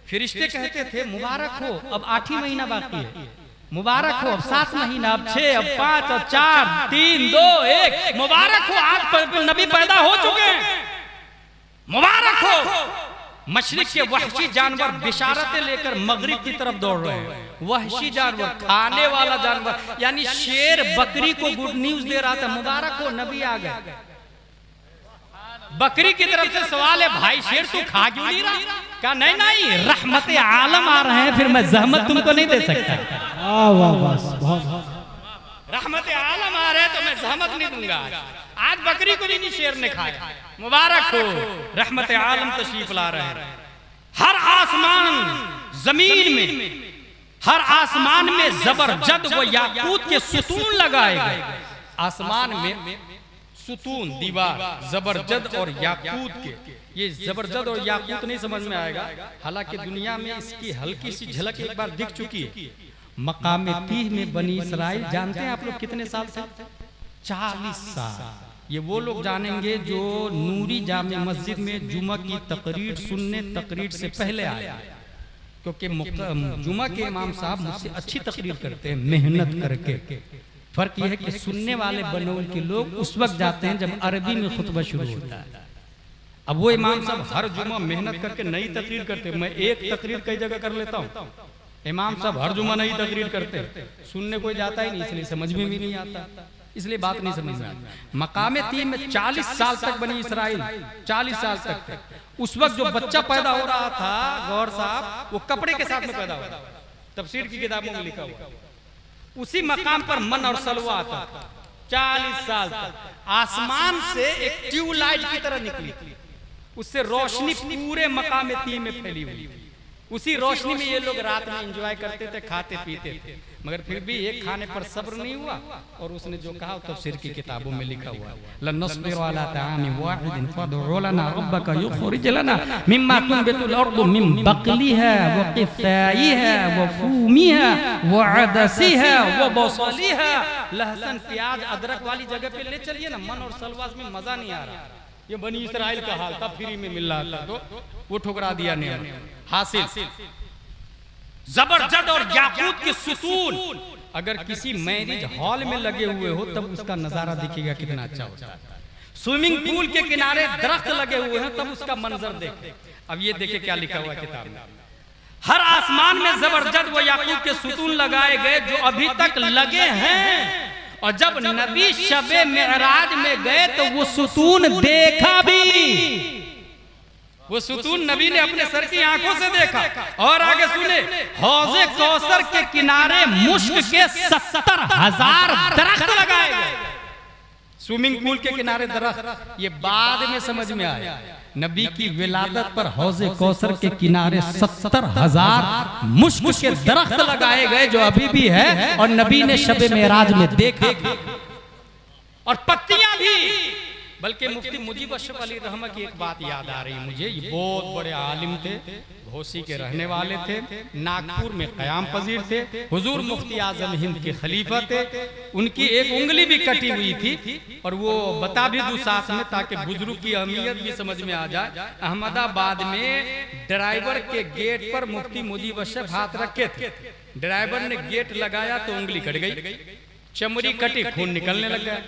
Speaker 2: फरिश्ते कहते थे मुबारक हो, अब 8ही महीना बाकी है, मुबारक हो, अब 7 महीना, अब 6, अब 5, अब 4, 3, 2, 1, मुबारक हो, आज नबी पैदा हो चुके हैं, मुबारक हो। मशरिक के वहशी जानवर बिशारतें लेकर मगरिब की तरफ दौड़ रहे हैं। वहशी जानवर, खाने वाला जानवर, यानी शेर बकरी को गुड न्यूज दे रहा था, मुबारक हो नबी आ गए। बकरी की तरफ से सवाल है, भाई शेर तू खा क्यों नहीं रहा? कहा नहीं नहीं, रहमत आलम आ रहे हैं, फिर मैं जहमत तुमको नहीं दे सकता। रहमत आलम आ रहे हैं तो मैं जहमत नहीं दूंगा। आज बकरी को नहीं शेर ने खाया, मुबारक हो, रहमत आलम तशरीफ ला रहे हैं। हर आसमान जमीन में, हर आसमान में जबरजद व याकूत के सुतून लगाए गए। आसमान में सुतून, दीवार, जबरजद और याकूत के, ये जबरजद और याकूत नहीं समझ में आएगा, हालांकि दुनिया में इसकी हल्की सी झलक एक बार दिख चुकी है। मकाम तीह में बनी इसराइल, जानते हैं आप लोग कितने साल से? 40 साल। ये वो लोग जानेंगे जो नूरी जामे मस्जिद में जुमा की तकरीर सुनने, तकरीर से पहले आए, क्योंकि जुमा के इमाम साहब मुझसे अच्छी तकरीर करते हैं मेहनत करके। फर्क यह है कि सुनने वाले बनोल के लोग उस वक्त जाते हैं जब अरबी में खुतबा शुरू होता है। अब वो इमाम साहब हर जुमा मेहनत करके नई तकरीर करते, मैं एक तकरीर कई जगह कर लेता हूँ, इमाम साहब हर जुमा नई तकरीर करते, सुनने कोई जाता ही नहीं, इसलिए समझ में भी नहीं आता, इसलिए बात नहीं समझ में आती। मकाम तीह में 40 साल तक बनी इसराइल, 40 साल तक। उस वक्त जो बच्चा पैदा हो रहा था गौर साहब, वो कपड़े के साथ में पैदा हुआ, तफसीर की किताबों में लिखा हुआ। उसी मकाम पर मन और सलवा आता था। 40 साल तक आसमान से एक ट्यूबलाइट की तरह निकली, उससे रोशनी पूरे मकाम तीह में फैली हुई। उसी रोशनी में ये लोग रात में एंजॉय करते थे, खाते पीते थे, मगर फिर भी एक खाने पर सब्र नहीं हुआ, और उसने जो कहा तफसीर की किताबों में लिखा हुआ, लनस्बिरु अला ताआमिन वाहिदिन फदउ लना रब्बका युखरिज लना मिम्मा तुनबितुल अर्दु मिन बक़लिहा व क़िफ़ाइहा व फूमिहा व अदसिहा व बसलिहा। लहसुन, प्याज, अदरक वाली जगह पे ले चलिए ना, मन और सलवास में मजा नहीं आ रहा। ये बनी इसराइल का हाल था, फ्री में मिल रहा था तो वो ठुकरा दिया नहीं हासिल। जबरजद और याकूत के सुतून अगर किसी मैरिज हॉल में लगे हुए हो तब उसका नजारा दिखेगा कितना अच्छा होता है। स्विमिंग पूल के किनारे दरख्त लगे हुए हैं तब उसका मंजर देखे। अब ये देखे क्या लिखा हुआ किताब में, हर आसमान में जबरजद व याकूत के सुतून लगाए गए जो अभी तक लगे हैं, और जब नबी शबे मेराज में गए तो वो सुतून देखा भी, वो सुतून नबी ने अपने सर की आंखों से देखा। और आगे सुने, हौज़े कौसर के किनारे मुश्क के 70,000 दरख्त लगाए गए। स्विमिंग पूल के किनारे दरख्त, ये बाद में समझ में आया। नबी की विलादत पर हौज़े कौसर के किनारे 70,000 मुश्क के दरख्त लगाए गए जो अभी भी है, और नबी ने शबे मेराज में देखा। और पत्तियां भी, बल्कि मुफ्ती मुजीब अशरफ अली रहमा की एक बात याद आ रही मुझे। ये बहुत बड़े आलिम थे, घोसी के रहने वाले थे, नागपुर में क़याम पजीर थे, हुजूर मुफ्ती आज़म हिंद के खलीफा थे। उनकी एक उंगली भी कटी हुई थी, और वो बता भी दूं साथ में ताकि बुजुर्ग की अहमियत भी समझ में आ जाए। अहमदाबाद में ड्राइवर के गेट पर मुफ्ती मुजीब अशरफ हाथ रखे थे, ड्राइवर ने गेट लगाया तो उंगली कट गई, चमड़ी कटी, खून निकलने लग गया।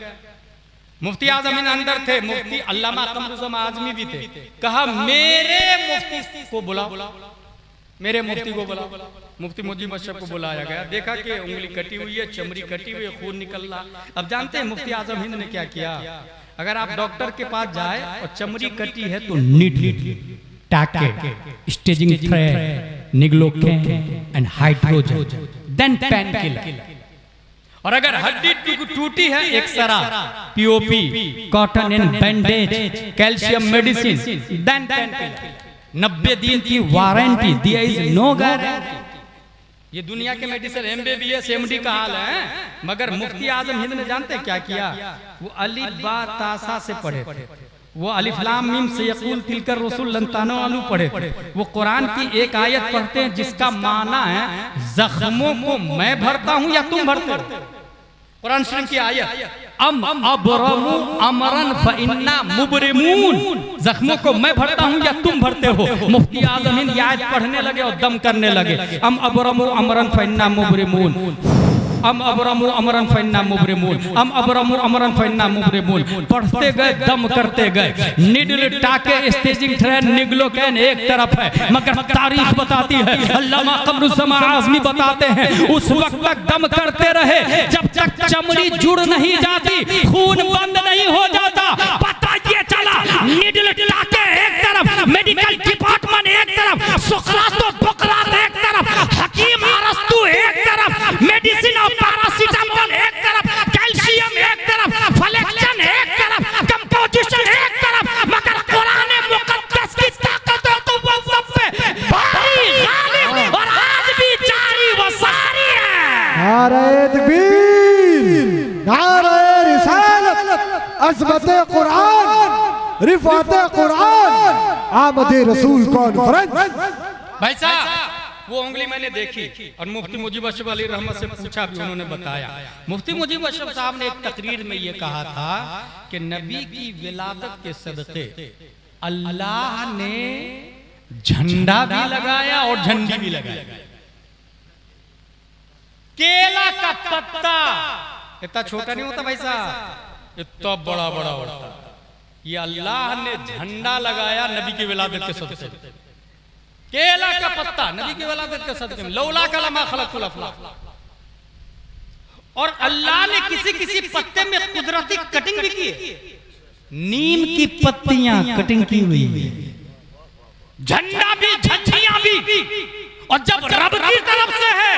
Speaker 2: मुफ्ती आज़म अंदर थे, मुफ्ती अल्लामा कमरुज़्ज़म आज़मी भी थे। कहा मेरे मुफ्ती को बुलाओ, मेरे मुफ्ती को बुलाओ। मुफ्ती मुजीब अशरफ को बुलाया गया, देखा कि उंगली कटी हुई है, चमड़ी कटी हुई है, खून निकल रहा। अब जानते हैं मुफ्ती आज़म हिंद ने क्या किया? अगर आप डॉक्टर के पास जाए और चमड़ी कटी है तो नीडल, टैकेट, stitching thread, lignocaine and hydrogen, then pain killer. और अगर हड्डी टूटी है, X-ray, POP, cotton and bandage, calcium medicine, then pain killer. 90 दिन की warranty, there is no guarantee.
Speaker 1: ये दुनिया के मेडिसिन MBBS MD का हाल है। मगर मुफ्ती आजम हिंद ने जानते हैं क्या किया? वो अलिफ बा तासा से पढ़े थे, वो अलिफ लाम मीम से यकूल तिलकर रसूल लंतानो अलू पढ़े थे। वो कुरान की एक आयत पढ़ते हैं जिसका माना है जख्मों को मैं भरता हूं या तुम भरते हो। कुरान शरीफ की आयत अम अबरमु अमरन फइन्ना मुबरिमून, जख्मों को मैं भरता हूं या तुम भरते हो। मुफ्ती आजम हिंद आयत पढ़ने लगे और दम करने लगे, अम अबरमु अमरन फइन्ना मुबरिमून, अम अबरमु अमरन फइन्ना मुबरिमून, अम अबरमु अमरन फइन्ना मुबरिमून। पढ़ते गए, दम करते गए। निडल टाके स्टेजिंग ट्रेन निगलो कैन एक तरफ है, मगर तारीख बताती है, अल्लामा कमरुज़्ज़मा आज़मी बताते हैं, उस वक्त तक दम करते रहे जब तक चमड़ी जुड़ नहीं जाती, खून बंद नहीं हो जाता। पता ये चला निडल टाके एक तरफ, मेडिकल डिपार्टमेंट एक तरफ, सुकरात व बुकरात एक तरफ, हकीम अरस्तु एक तरफ, मेडिसिन और पैरासिटामोल एक तरफ, कैल्शियम एक तरफ, फ्लेक्शन एक तरफ, कंपोजिशन एक तरफ, मगर कुरान मुकद्दस की ताकत और कुव्वत सब पे भारी गालिब और आज भी जारी व सारी है।
Speaker 3: नारे तकबीर, नारे रिसालत, अज़मत कुरान, रिफ़ात कुरान, आमद रसूल कॉन्फ्रेंस।
Speaker 1: भाई साहब वो उंगली मैंने देखी और मुफ्ती मुजीब अशरफ अली रहमत से पूछा भी, उन्होंने बताया। मुफ्ती मुजीब अशरफ साहब ने एक तकरीर में ये कहा था कि नबी की विलादत के सदक़े अल्लाह ने झंडा भी लगाया और झंडी भी लगाया। केला का पत्ता इतना छोटा नहीं होता भाई साहब, इतना बड़ा बड़ा होता। ये अल्लाह ने झंडा लगाया नबी की विलादत के सदक़े। केला का पत्ता नबी की विलादत के सदक़े में, लौला कलमा खलक़ुल अफ़लाक। और अल्लाह ने किसी किसी पत्ते में कुदरती कटिंग भी की है, नीम की पत्तियां कटिंग की हुई है, झंडा भी, झंडियां भी। और जब रब की तरफ से है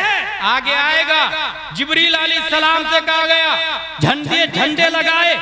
Speaker 1: आगे आएगा, जिब्रील अलैहिस्सलाम से कहा गया झंडे लगाए,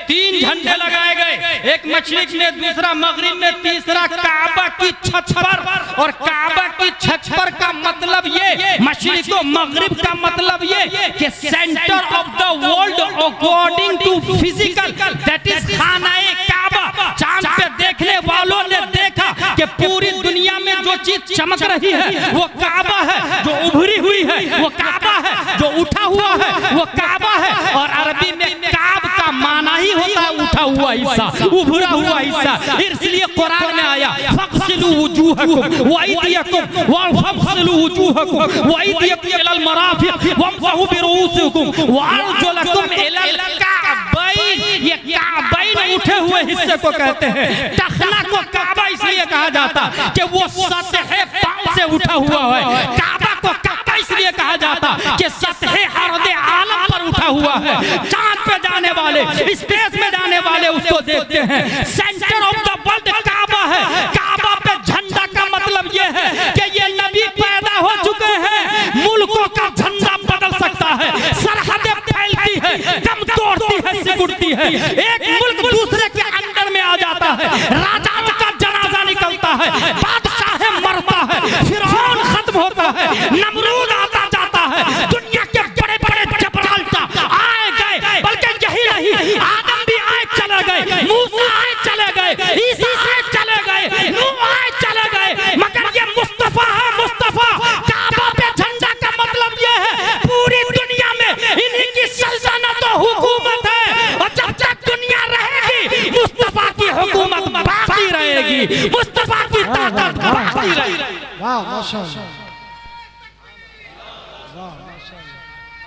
Speaker 1: 3 झंडे लगाए गए, एक मशरिक में, दूसरा मगरिब में, तीसरा काबा की छत पर। और काबा की छत पर का मतलब ये, मशरिक और मगरिब का मतलब ये कि centre of the world according to physical, that is खानाए काबा। चांद पे देखने वालों ने देखा कि पूरी दुनिया में जो चीज चमक रही है वो काबा है, जो उभरी हुई है वो काबा है, जो उठा हुआ है वो काबा है। और अरबी में काब का माना ही होता है उठा हुआ हिस्सा, उभरा हुआ हिस्सा। इसलिए कुरान में आया फग़सिलू वुजूहकुम व अयदियकुम वग़सिलू वुजूहकुम व अयदियकुम इलल मराफ़िक़ वम्सहू बिरुऊसिकुम व अर्जुलकुम इलल काबैन। ये काबैन उठे हुए हिस्से को कहते हैं। टखना को काबा इसलिए कहा जाता कि वो सतह पांव से उठा हुआ है। काबा को काबा इसलिए कहा जाता कि सतह अर्द आलम पर उठा हुआ है। चांद पे जाने वाले, स्पेस में जाने वाले उसको देखते हैं। सेंटर ऑफ द वर्ल्ड काबा है। काबा पे झंडा का मतलब ये है कि ये नबी पैदा हो चुके हैं। मुल्कों का झंडा बदल सकता है, सरहदें फैलती है, दम तोड़ती है, सिकुड़ती है। एक मुल्क दूसरे के अंदर में आ जाता है, राजाओं का जनाजा निकलता है, बादशाह मरता है, फिरौन खत्म होता है, नमरूद आता जाता है। दुनिया के बड़े बड़े जबराल्टर आए गए, बल्कि यही नहीं, आदम भी आए चले गए, मूसा आए चले गए, ईसा आए चले गए, नूह आए चले गए, मगर ये मुस्तफा है, मुस्तफा। काबा पे झंडा का मतलब ये है पूरी दुनिया में इन्हीं की सल्तनत और हुकूमत है। और जब तक दुनिया रहेगी मुस्तफा की हुकूमत बाकी रहेगी, मुस्तफा की ताकत बाकी रहेगी।
Speaker 3: वाह माशाअल्लाह।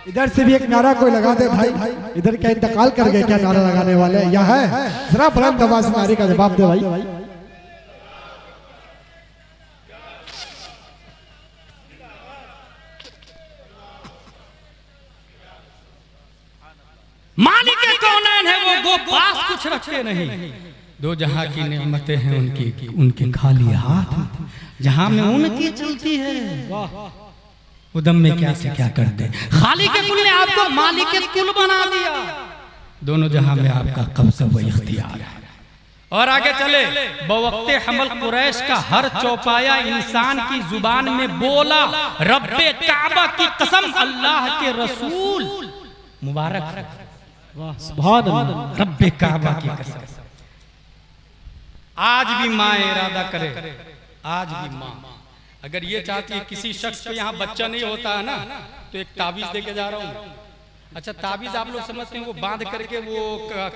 Speaker 3: इधर से भी एक नारा कोई लगा दे भाई। इधर क्या इंतकाल कर गए क्या नारा लगाने वाले? या है जरा बुलंद आवाज से नारे का जवाब दे भाई।
Speaker 1: मालिक कौनैन है वो गो पास कुछ रखे नहीं। दो जहां की नेमतें हैं उनकी, उनके खाली हाथ जहां में उनकी चलती है। उदम में क्या से क्या कर दे। खालिक कुल ने आपको मालिक कुल बना दिया। दोनों जहां में आपका कब्ज़ा व इख्तियार है। और आगे चले, बवक्ते हमल कुरैश का हर चौपाया इंसान की जुबान में बोला, रब्बे काबा की कसम, अल्लाह के रसूल मुबारक,
Speaker 3: वाह सुभान अल्लाह,
Speaker 1: रब्बे काबा की कसम। आज भी माँ इरादा करे, आज भी माँ अगर ये चाहती है किसी शख्स पे यहाँ बच्चा नहीं होता है ना, तो एक ताबीज देके जा रहा हूँ। अच्छा, ताबीज आप लोग समझते हैं वो बांध करके वो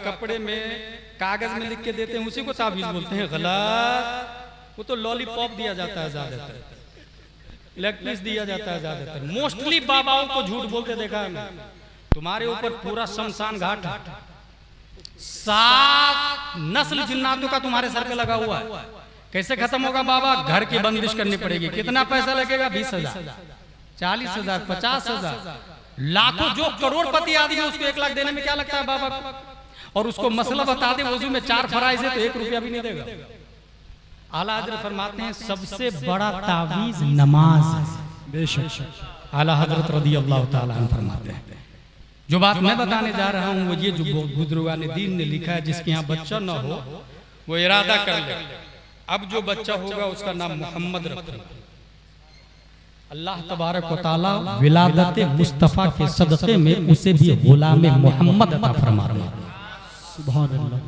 Speaker 1: कपड़े में कागज में लिख के देते हैं, उसी को ताबीज बोलते हैं। गलत, वो तो लॉलीपॉप दिया जाता है ज्यादातर, लेग पीस दिया जाता है ज्यादातर। मोस्टली बाबाओं को झूठ बोलते देखा है मैं। तुम्हारे ऊपर पूरा शमशान घाट 7 नस्ल जिन्नातों का तुम्हारे सर पे लगा हुआ है। कैसे खत्म होगा बाबा? घर की बंदिश करनी पड़ेगी। कितना पैसा लगेगा? 20,000, 40,000, 50,000, लाखों। जो करोड़पति आदमी है उसको 1 लाख देने में क्या लगता है बाबा को? और उसको मसला बता दे, वजू में 4 फराइज है तो 1 रुपया भी नहीं देगा। आला हजरत फरमाते हैं सबसे बड़ा तावीज नमाज है।
Speaker 3: बेशक
Speaker 1: आला हजरत रज़ी अल्लाह ताला अन्हु फरमाते हैं, जो बात मैं बताने जा रहा हूँ वो ये जो बुजुर्गान दीन ने लिखा है, जिसके यहाँ बच्चा न हो वो इरादा कर ले, अब जो बच्चा होगा उसका नाम मोहम्मद रखूंगा। अल्लाह तबारक व तआला विलादत मुस्तफ़ा के सदक़े में उसे भी गुलाम मोहम्मद अता फरमा रहा है।
Speaker 3: सुभान अल्लाह।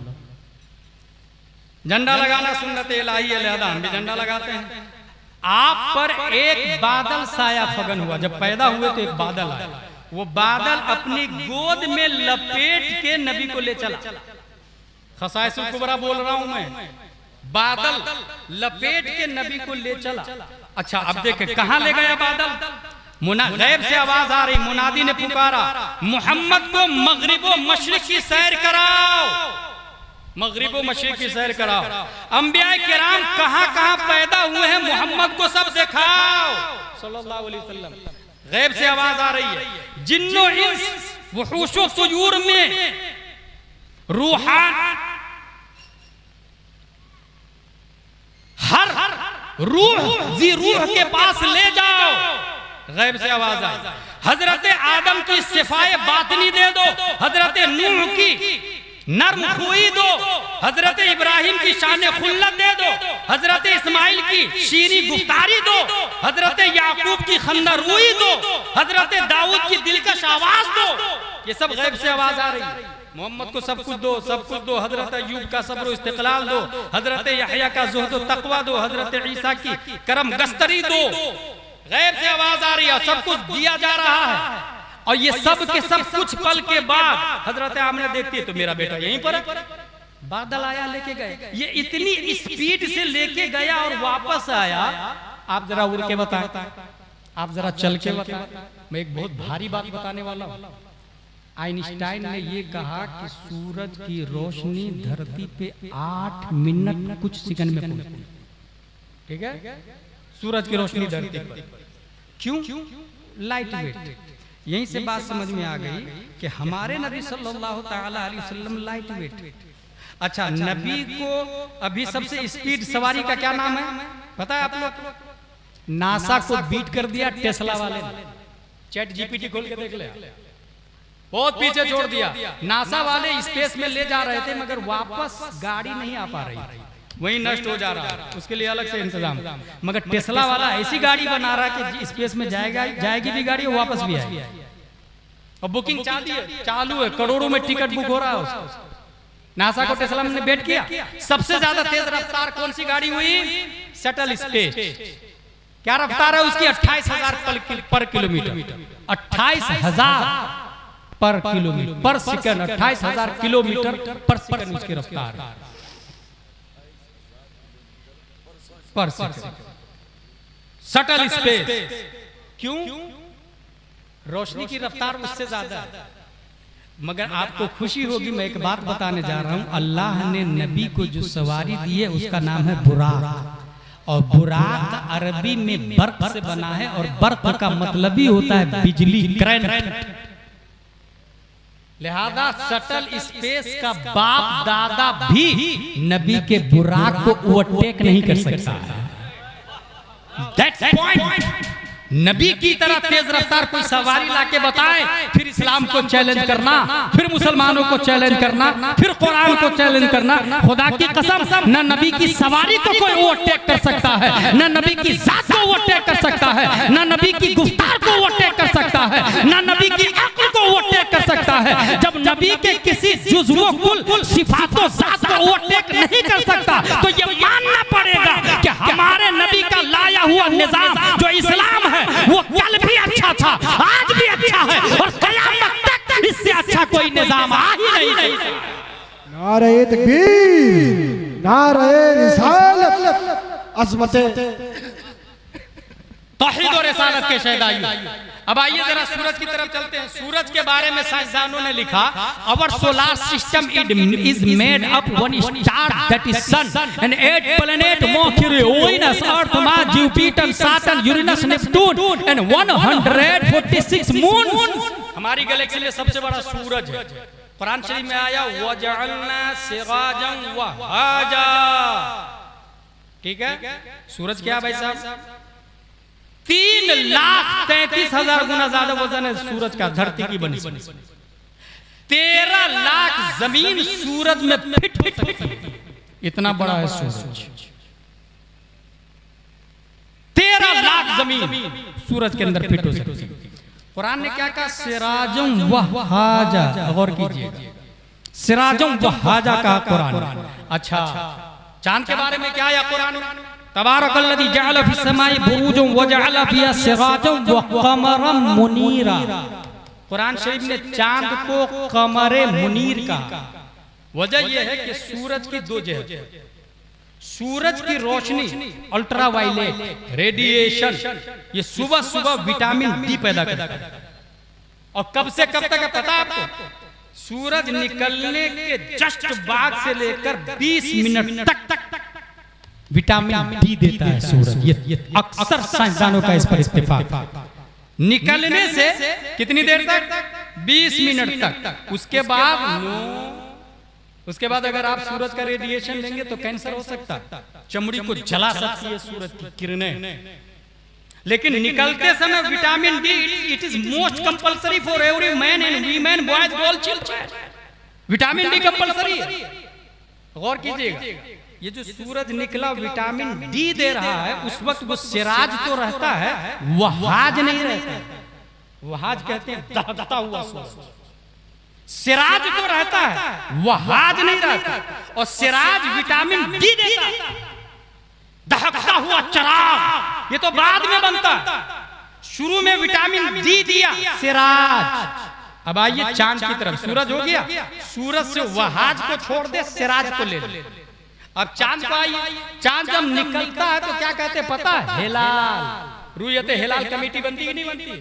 Speaker 1: झंडा लगाना सुन्नत इलाही है, लिहाजा हम भी झंडा लगाते हैं। आप पर एक बादल साया फगन हुआ, जब पैदा हुए तो एक बादल आया, वो बादल अपनी गोद में लपेट के नबी को ले चला। खसाइसुल कुबरा बोल रहा हूं मैं, बादल लपेट के नबी को ले चला। अच्छा, अब देखे कहां ले गया बादल? गैब से आवाज आ रही, मुनादी ने पुकारा, मोहम्मद को मगरिबो मशरिक की सैर कराओ, मगरिबो मशरिक की सैर कराओ। अंबिया किराम कहां कहां पैदा हुए हैं मोहम्मद को सब दिखाओ सल्लल्लाहु अलैहि वसल्लम। गैब से आवाज आ रही है, जिन्नो इंस वहूशो तुयूर में रूहान, हर रूह जी रूह के पास ले जाओ। गैब से आवाज आई, हजरत आदम की सिफाए बातनी दे दो, हजरत नूह की नर्म खुई दो, हजरत इब्राहिम की शान खुल्लत दे दो, हजरत इस्माइल की शीरी गुफ्तारी दो, हजरत याकूब की खंदा रुई दो, हजरत दाऊद की दिलकश आवाज दो। ये सब गैब से आवाज आ रही है। मोहम्मद को सब कुछ दो, सब कुछ दो। हजरत अय्यूब का सब्र इस्तिकलाल दो, हजरत यहया का ज़ुहद तकवा दो, हजरत ईसा की करम गस्तरी दो। गैब से आवाज आ रही है, सब कुछ दिया जा रहा है। और ये सब के सब कुछ पल के बाद हजरत आमना देखती है तो मेरा बेटा यहीं पर है। बादल आया लेके गए, ये इतनी स्पीड से लेके गया और वापस आया। आप जरा उड़ के बताएं, आप जरा चल के बताएं। मैं एक बहुत भारी बात बताने वाला हूं। आइंस्टाइन ने ये कहा कि सूरज की रोशनी धरती पे 8 मिनट कुछ सेकंड में पहुंचती। ठीक है, सूरज की रोशनी धरती पर। क्यों? Light weight. यहीं से बात समझ में आ गई कि हमारे नबी सल्लल्लाहु ताला अलैहि वसल्लम लाइट वेट। अच्छा, नबी को अभी सबसे स्पीड सवारी का क्या नाम है पता है आप लोग? नासा को बीट कर दिया टेस्ला वाले ने। चैट जीपीटी खोल के देख ले, बहुत पीछे छोड़ दिया। नासा वाले स्पेस में ले जा रहे थे मगर वापस गाड़ी नहीं आ पा रही, वहीं नष्ट हो जा रहा है, उसके लिए अलग से इंतजाम। मगर टेस्ला वाला ऐसी गाड़ी बना रहा है कि स्पेस में जाएगी भी गाड़ी और वापस भी आएगी। और बुकिंग चालू है, करोड़ों में टिकट बुक हो रहा है। नासा को टेस्ला ने बेट किया। सबसे ज्यादा तेज रफ्तार कौन सी गाड़ी हुई? Shuttle space. क्या रफ्तार है उसकी? 28,000 पर किलोमीटर। 28,000 पर किलोमीटर पर सेकंड। 28,000 किलोमीटर पर सेकंड उसकी रफ्तार है पर सेकंड। Shuttle space. क्यों? रोशनी की रफ्तार उससे ज्यादा है। मगर आपको खुशी होगी, मैं एक बात बताने जा रहा हूं। अल्लाह ने नबी को जो सवारी दी है उसका नाम है बुराक। और बुराक अरबी में बर्क से बना है और बर्क का मतलब ही होता है बिजली, करंट। लिहाजा शटल स्पेस का बाप दादा भी नबी के बुराक को ओवरटेक नहीं कर सकता। That's point.
Speaker 2: नबी की तरह तेज रफ्तार कोई सवारी लाके बताए, फिर इस्लाम को चैलेंज करना, फिर मुसलमानों को चैलेंज करना, फिर कुरान को चैलेंज करना। खुदा की कसम, न नबी की सवारी को कोई ओवरटेक कर सकता है, न नबी की जात को ओवरटेक कर सकता है, न नबी की गुफ्तार को ओवरटेक कर सकता है, न नबी की अक्ल को ओवरटेक कर सकता है। जब नबी के किसी जुज़्व कुल सिफातों जात को ओवरटेक नहीं कर सकता, तो ये मानना पड़ेगा कि हमारे नबी का लाया हुआ निजाम जो इस्लाम है वो कल भी अच्छा था, आज भी अच्छा है, और क़यामत तक इससे अच्छा कोई निजाम आ ही नहीं।
Speaker 3: नारे तकबीर, नारे रिसालत, अज़मते
Speaker 2: तौहीद और रिसालत के शहदाइयों। अब आइए जरा सूरज की तरफ चलते हैं। सूरज के बारे में साइंसदानों ने लिखा, our solar system is made up one star that is sun and 8 planet Mercury, Venus, Earth, Mars, Jupiter, Saturn, Uranus, Neptune and 146 moon. हमारी गैलेक्सी में सबसे बड़ा सूरज है। कुरान शरीफ में आया वजअलना सिराजन वहाजा। ठीक है, सूरज क्या भाई साहब? 3,33,000 गुना ज्यादा वजन है सूरज का धरती की बनी। 13 लाख जमीन सूरज में फिट हो सकती है, इतना बड़ा है सूरज। 13 लाख जमीन सूरज के अंदर फिट हो सकती है। कुरान ने क्या कहा? सिराजुम वहाजा। गौर कीजिएगा, सिराजुम वहाजा का कुरान। अच्छा, चांद के बारे में क्या आया कुरान? तबारकल्लज़ी जअल फिस्समाई बुरूजन व जअल फिहा सिराजन व क़मरन मुनीरा। कुरान शरीफ ने चांद को कमरे मुनीर कहा। वजह यह है कि सूरज की दो जहत, सूरज की रोशनी अल्ट्रा वायलेट रेडिएशन, ये सुबह सुबह विटामिन डी पैदा करता है। और कब से कब तक है पता है आपको? सूरज निकलने के जस्ट बाद से लेकर 20 मिनट तक विटामिन डी देता है सूरज। ये अक्सर साइंसदानों का इस पर इत्तेफाक। निकलने से कितनी देर तक? 20 मिनट तक। उसके बाद अगर आप सूरज का रेडिएशन लेंगे तो कैंसर हो सकता है, चमड़ी को जला सकती है सूरज की किरणें। लेकिन निकलते समय vitamin D it is most compulsory for every man and women, boys, girl, children. Vitamin D compulsory है। गौर कीजिएगा, ये जो सूरज निकला विटामिन डी दे रहा है, उस वक्त वो सिराज तो रहता है, वहाज नहीं रहता। वहाज कहते हैं दहकता हुआ सूरज। सिराज तो रहता है, वहाज नहीं रहता। और सिराज विटामिन डी देता है, दहकता हुआ चिराग। ये तो बाद में बनता, शुरू में विटामिन डी दिया सिराज। अब आइए चांद की तरफ। सूरज हो गया, सूरज से वहाज को छोड़ दे, सिराज को ले ले। अब चांद को आइए। चांद जब निकलता है तो क्या कहते हैं पता है? हिलाल। रुयते हिलाल कमेटी बनती कि नहीं बनती?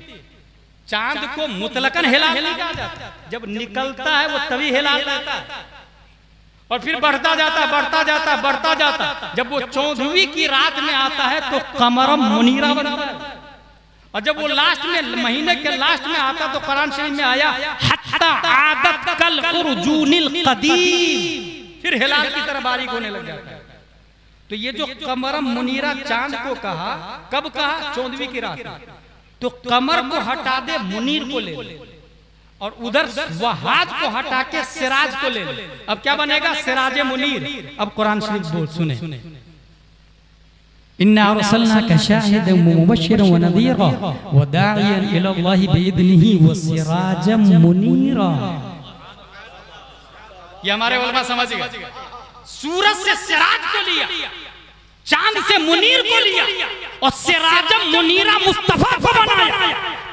Speaker 2: चांद को मुतलकन हिलाल नहीं कहा जाता। जब निकलता है वो तभी हिलाल रहता है, और फिर बढ़ता जाता बढ़ता जाता बढ़ता जाता। जब वो 14वीं की रात में आता है तो कमरम मुनीरा बनता है। और जब वो लास्ट में, महीने के लास्ट में आता तो कुरान शरीफ में आया हत्ता आदत कल उर्जूनिल कदीम, फिर हिलाल की तरह बारीक होने लग जाता है। तो ये जो कमरम मुनीरा चांद को कहा, कब कहा? 14वीं की रात। तो कमर को हटा दे, मुनीर को ले ले, और उधर वहाज को हटा के सिराज को ले ले। अब क्या बनेगा? सिराजे मुनीर। अब कुरान शरीफ बोल सुने, इन्ना अरसलनाका शाहिदन व मुबश्शिरन व नज़ीरा व दाइयन इलल्लाहि बिइज़निही व सिराजम मुनीरा। ये हमारे उलमा समझ गए। सूरज से सिराज को लिया, चांद से मुनीर को लिया, और सिराजम मुनीरा मुस्तफा को बनाया,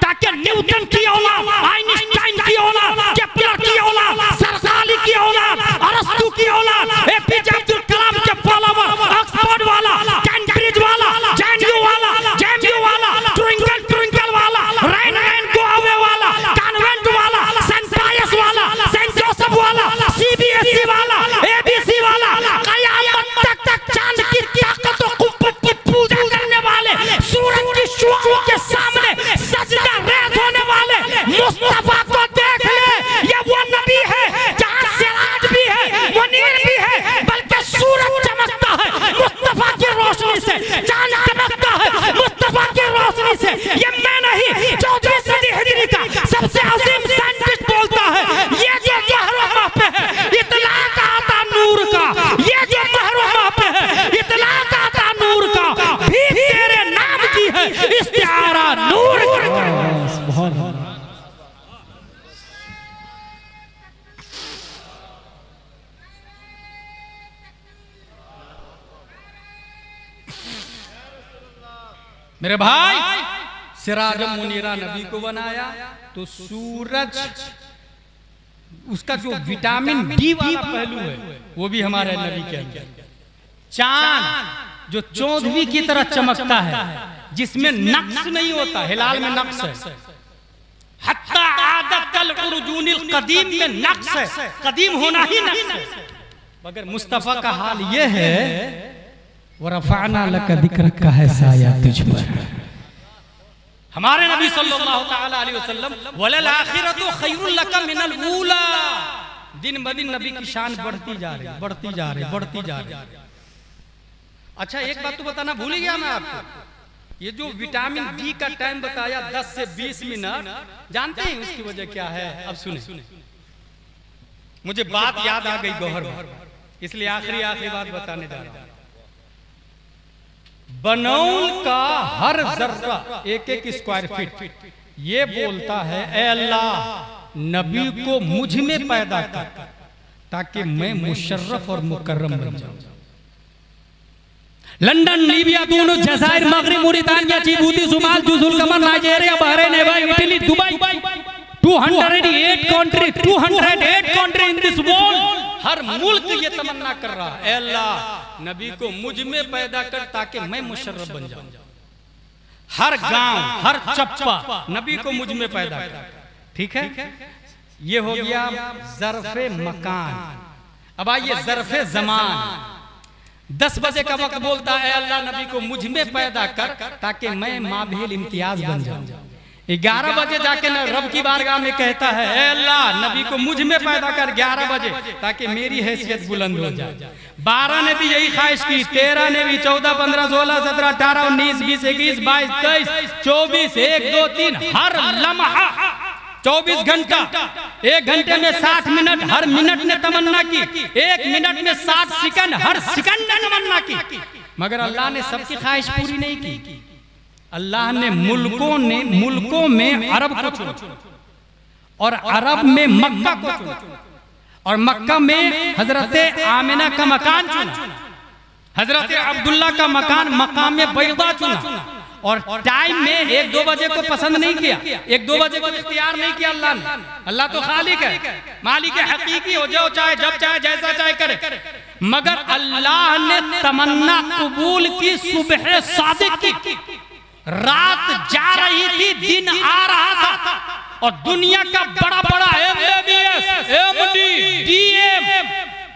Speaker 2: ताकि न्यूटन की औलाद, आइंस्टाइन की औलाद, केपलर की औलाद, सरसाली की औलाद, अरस्तु की औलाद, एपीजे अब्दुल कलाम के फॉलोवर, ऑक्सफोर्ड वाला, कैम्ब्रिज वाला, जेएनयू वाला, जेएमयू वाला, ट्विंकल ट्विंकल वाला, रैन रैन गोवे वाला, कॉन्वेंट वाला, सेंट पायस वाला, सेंट जोसेफ वाला, सीबीएसई वाला, एबीसी वाला, कयामत तक चांद की ताकत और कुव्वत की पूजा करने वाले, सूरज की शुआओं के सामने सजदा रेज़ होने वाले मुस्तफा को देख ले। ये वो नबी है जहां सिराज भी है, मुनीर भी है, बल्कि सूरज चमकता है मुस्तफा की रोशनी से, चांद चमकता है मुस्तफा की रोशनी से। ये
Speaker 1: मेरे भाई सिराज मुनीरा नबी को बनाया तो सूरज उसका जो विटामिन डी वाला पहलू है वो भी हमारे नबी के अंदर। चांद जो चौदहवीं की तरह चमकता है, जिसमें नक्श नहीं होता, हिलाल में नक्श है, हत्ता आदत कल उर्जूनिल कदीम में नक्श है, कदीम होना ही नक्श है। मगर मुस्तफा का हाल ये है, वरफ़अना लका दिक्रक का है साया तुझ पर। हमारे नबी सल्लल्लाहु तआला अलैहि वसल्लम वलल आखिरतु खैरुल लका मिनल ऊला, दिन ब दिन नबी की शान बढ़ती जा रही, बढ़ती जा रही, बढ़ती जा रही। अच्छा एक बात तो बताना भूल गया मैं आपको, ये जो विटामिन डी का टाइम बताया 10 से 20 मिनट, जानते हैं उसकी वजह क्या है? अब सुने, मुझे बात याद आ गई गौहर, इसलिए आखिरी बात बताने जा रहा हूं। बनौल का हर जर्रा एक स्क्वायर फीट ये बोलता है, ऐ अल्लाह नबी को मुझ में पैदा कर ताकि मैं मुशर्रफ और मुकर्रम बन जाऊं।
Speaker 2: लंदन, लीबिया, दोनों जज़ायर, मगरिब, मोरितानिया, जिबूती, सोमाल, जुजुल कमर, Nigeria, Bahrain, Italy, Dubai, 208 country in this world.
Speaker 1: हर मुल्क ये तमन्ना कर रहा है, अल्लाह नबी को मुझ में पैदा कर ताकि मैं मुशर्रफ बन जाऊं। हर गांव, हर चप्पा नबी को मुझ में पैदा कर। ठीक है, ये हो गया ज़र्फ़े मकान। अब आइए ज़र्फ़े ज़मान। 10 बजे का वक्त बोलता है, अल्लाह नबी को मुझ में पैदा कर ताकि मैं माभिल इम्तियाज बन जाऊं। 11 बजे जाके न रब की बारगाह में कहता है, ऐ अल्लाह नबी को मुझ में पैदा कर 11 बजे ताकि मेरी हैसियत बुलंद हो जाए। 12 ने भी यही ख्वाहिश की, 13 ने भी, 14, 15, 16, 17, 18, 19, 20, 21, 22, 23, 24, 1, 2, 3, हर लम्हा 24 घंटा, 1 घंटे में 60 मिनट, हर मिनट ने तमन्ना की, 1 मिनट में 60 सेकंड, हर सेकंड ने तमन्ना की। मगर अल्लाह ने सबकी ख्वाहिश पूरी नहीं की। अल्लाह ने मुल्कों में अरब को चुना, और अरब में मक्का को चुना, और मक्का में हजरत आमिना का मकान चुना, हजरत अब्दुल्ला का मकान मकाम में बैदा चुना। और टाइम में 1-2 बजे को पसंद नहीं किया, 1-2 बजे को इख्तियार नहीं किया अल्लाह ने। अल्लाह तो खालिक है, मालिक है, हकीकी हो जाओ, चाहे जब चाहे जैसा चाहे करे। मगर अल्लाह ने तमन्ना कबूल की। सुबह सादिक की, रात जा रही थी, दिन आ रहा था, और दुनिया का बड़ा बड़ा MBBS, MD, DM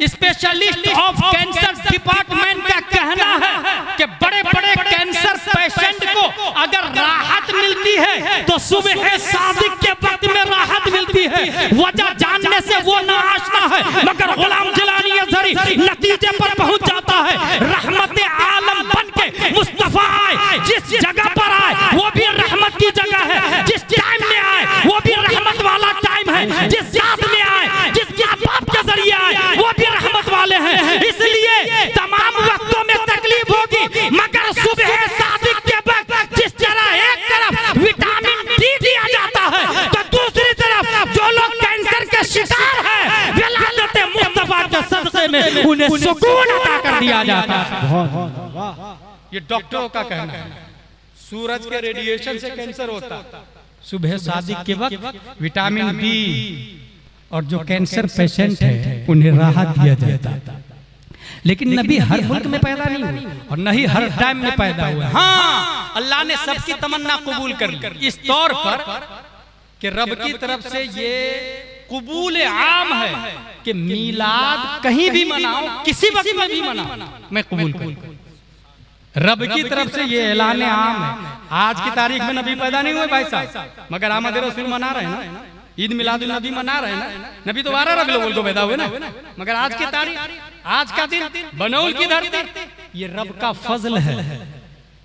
Speaker 1: specialist of cancer department का कहना है कि बड़े बड़े कैंसर पेशेंट को अगर राहत मिलती है तो सुबह सादिक के वक्त में राहत मिलती है। वजह जानने से वो नाआशना है, मगर गुलाम जिलानी अज़हरी नतीजे पर पहुंच जाता है। रहमत आलम बन के मुस्तफा आए, जिस जगह पर आए वो भी रहमत की जगह है, जिस टाइम में आए वो भी रहमत वाला टाइम है, जिस जात में आए, जिस बाप के जरिए आए वो भी रहमत वाले हैं। इसलिए तमाम वक्तों में तकलीफ होगी, मगर सुबह सादिक के वक्त जिस तरह एक तरफ विटामिन डी दिया जाता है तो दूसरी तरफ जो लोग कैंसर के शिकार हैं, विलादत मुस्तफा के सदक़े में उन्हें सुकून अता कर दिया जाता है। ये डॉक्टरों का कहना है। सूरज के रेडिएशन से कैंसर होता, सुबह सादिक के वक्त विटामिन बी, और जो कैंसर पेशेंट है उन्हें राहत दिया जाता। लेकिन नबी हर मुल्क में पैदा नहीं हुए और न ही हर टाइम में पैदा हुआ। हाँ, अल्लाह ने सबकी तमन्ना कबूल कर ली, इस तौर पर कि रब की तरफ से ये कबूल आम है कि मीलाद कहीं भी मनाओ, किसी वक्त में भी मनाओ, मैं कबूल करूं। रब की तरफ से ये ऐलान आम है। आज की तारीख में नबी पैदा नहीं हुए भाई साहब, मगर आमद रसूल मना रहे हैं ना, ईद मिलादुल नबी मना रहे हैं ना। नबी तो 12 रबीउल को पैदा हुए ना, मगर आज की तारीख, आज का दिन, बनौल की धरती, ये रब का फजल है,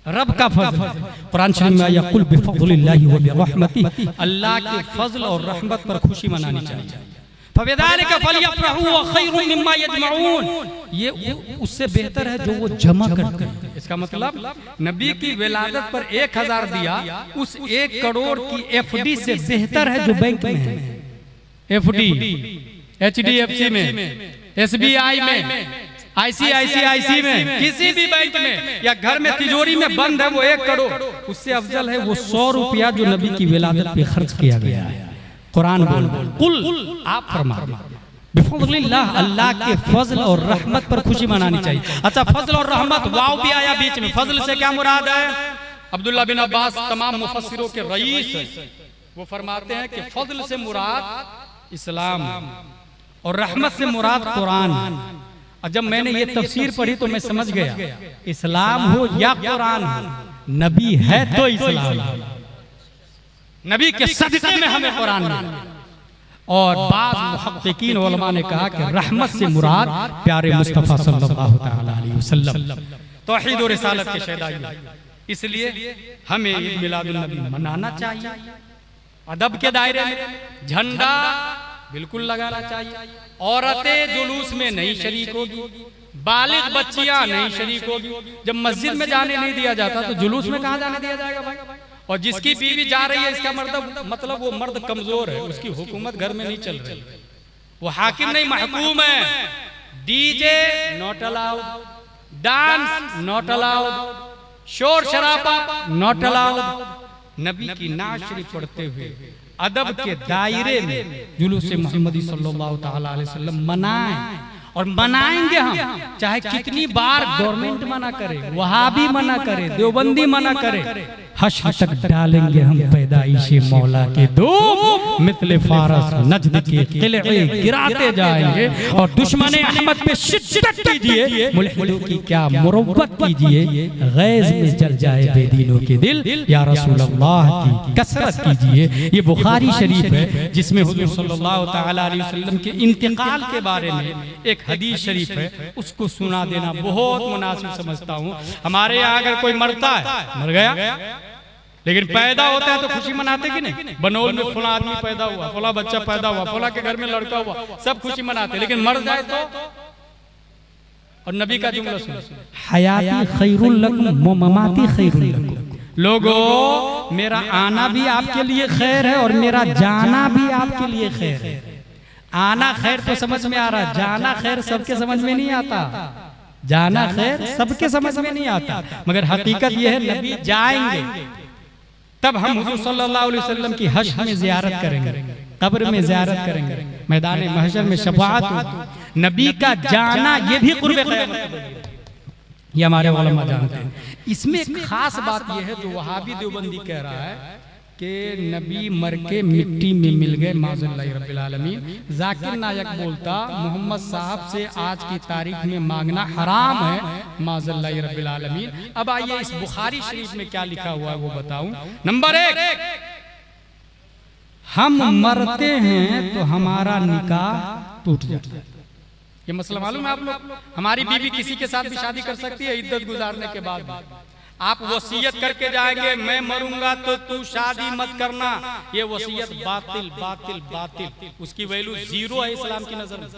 Speaker 1: रब का फजल। कुरान शरीफ में आया, कुल बिफज़लिल्लाहि व बिरहमतिही, अल्लाह के फजल और रहमत पर खुशी मनानी चाहिए। फबिज़ालिका फलयफ़रहू व खैरुम मिम्मा यजमऊन, ये उससे बेहतर है जो वो जमा करते हैं। इसका मतलब नबी की विलादत पर 1000 दिया, उस 1 करोड़ की FD से बेहतर है जो बैंक में है। FD HDFC में, SBI में,
Speaker 2: ICICI में, किसी भी बैंक में या घर में तिजोरी में बंद है वो 1 करोड़, उससे अफजल है वो 100 रुपया जो नबी की विलादत पे खर्च किया गया है। कुरान बोल कुल आप फरमा बिफज़लिल्लाह, अल्लाह के फजल और रहमत पर खुशी मनानी चाहिए। अच्छा, फजल और रहमत वाव भी आया बीच में, फजल से क्या मुराद है? अब्दुल्लाह बिन अब्बास तमाम मुफस्सिरों के रईस हैं, वो फरमाते हैं कि फजल से मुराद इस्लाम और रहमत से मुराद कुरान। और जब मैंने ये तफसीर पढ़ी तो मैं समझ गया, इस्लाम हो या कुरान हो, नबी है तो इस्लाम, नबी के सदक़े में हमें कुरान मिला। और बाज़ मुहक्किकीन उलमा ने कहा कि रहमत से मुराद प्यारे मुस्तफ़ा सल्लल्लाहु तआला अलैहि वसल्लम तौहीद और रिसालत के शहदाई। इसलिए हमें ईद मिलादुन नबी मनाना चाहिए, अदब के दायरे में झंडा बिल्कुल लगाना चाहिए। औरतें जुलूस में नहीं शरीक होगी, बालिग बच्चियां नहीं शरीक होगी। जब मस्जिद में जाने नहीं दिया जाता तो जुलूस में कहां जाने दिया जाएगा भाई? और जिसकी बीवी जा रही है इसका मतलब वो मर्द कमजोर है, उसकी हुकूमत घर में नहीं चल रही, वो हाकिम नहीं महकूम है। DJ not allowed, dance not allowed, शोर शराबा नॉट अलाउड। नबी की नात शरीफ पढ़ते हुए अदब के दायरे में जुलूस मोहम्मदी सल्लल्लाहु तआला अलैहि वसल्लम मनाएं, और मनाएंगे हम, चाहे कितनी बार गवर्नमेंट मना करे, वहाबी मना करे, देवबंदी मना करे, हश्र तक डालेंगे हम पैदाइशे मौला के धूप, मिथले फारस नजद के किले गिराते जाएंगे। और दुश्मने अहमद पे शिद्दत कीजिए, मुल्हिदों की क्या मुरव्वत कीजिए, गैज़ में जल जाए बेदीनों के दिल, या रसूल अल्लाह की कसरत कीजिए। ये बुखारी शरीफ है जिसमें हुजूर सल्लल्लाहु तआला अलैहि वसल्लम के इंतकाल के बारे में एक हदीस शरीफ है, उसको सुना देना बहुत मुनासिब समझता हूँ। हमारे यहाँ अगर कोई मरता है, मर गया, लेकिन पैदा होता है तो खुशी मनाते कि नहीं? बनोल में फला आदमी पैदा हुआ, फला बच्चा पैदा हुआ, फला के घर में लड़का हुआ, सब खुशी मनाते, लेकिन मर जाए तो? और नबी का जुमला सुनो, हयाती खैरुल लकुम व ममाती खैरुल लकुम। लोगों, मेरा आना भी आपके लिए खैर है और मेरा जाना भी आपके लिए खैर है। आना खैर तो समझ में आ रहा, जाना खैर सबके समझ में नहीं आता। जाना खैर सबके समझ में नहीं आता, मगर हकीकत यह है नबी जाएंगे तब हम हुजूर सल्लल्लाहु अलैहि वसल्लम की हश्र में ज़ियारत करेंगे, कब्र में ज़ियारत करेंगे, मैदान महशर में शफाअत होगी। नबी का जाना ये भी कुर्बे क़यामत, ये हमारे उलमा जानते हैं। इसमें एक खास बात यह है जो वहाबी देवबंदी कह रहा है कि नबी मर के मिट्टी में मिल गए, माज़ल्लाहि रब्बिल आलमीन। जाकिर नायक बोलता मोहम्मद साहब से आज की तारीख में मांगना हराम है, माज़ल्लाहि रब्बिल आलमीन। अब आइए इस बुखारी शरीफ में क्या लिखा हुआ है वो बताऊं। नंबर 1, हम मरते हैं तो हमारा निकाह टूट जाता है। ये मसला मालूम है आप लोग? हमारी बीवी किसी के साथ भी शादी कर सकती है इद्दत गुजारने के बाद। आप वसीयत करके जाएंगे मैं मरूंगा तो तू शादी मत करना, ये वसीयत बातिल बातिल बातिल, उसकी वैल्यू 0 है इस्लाम की नजर में।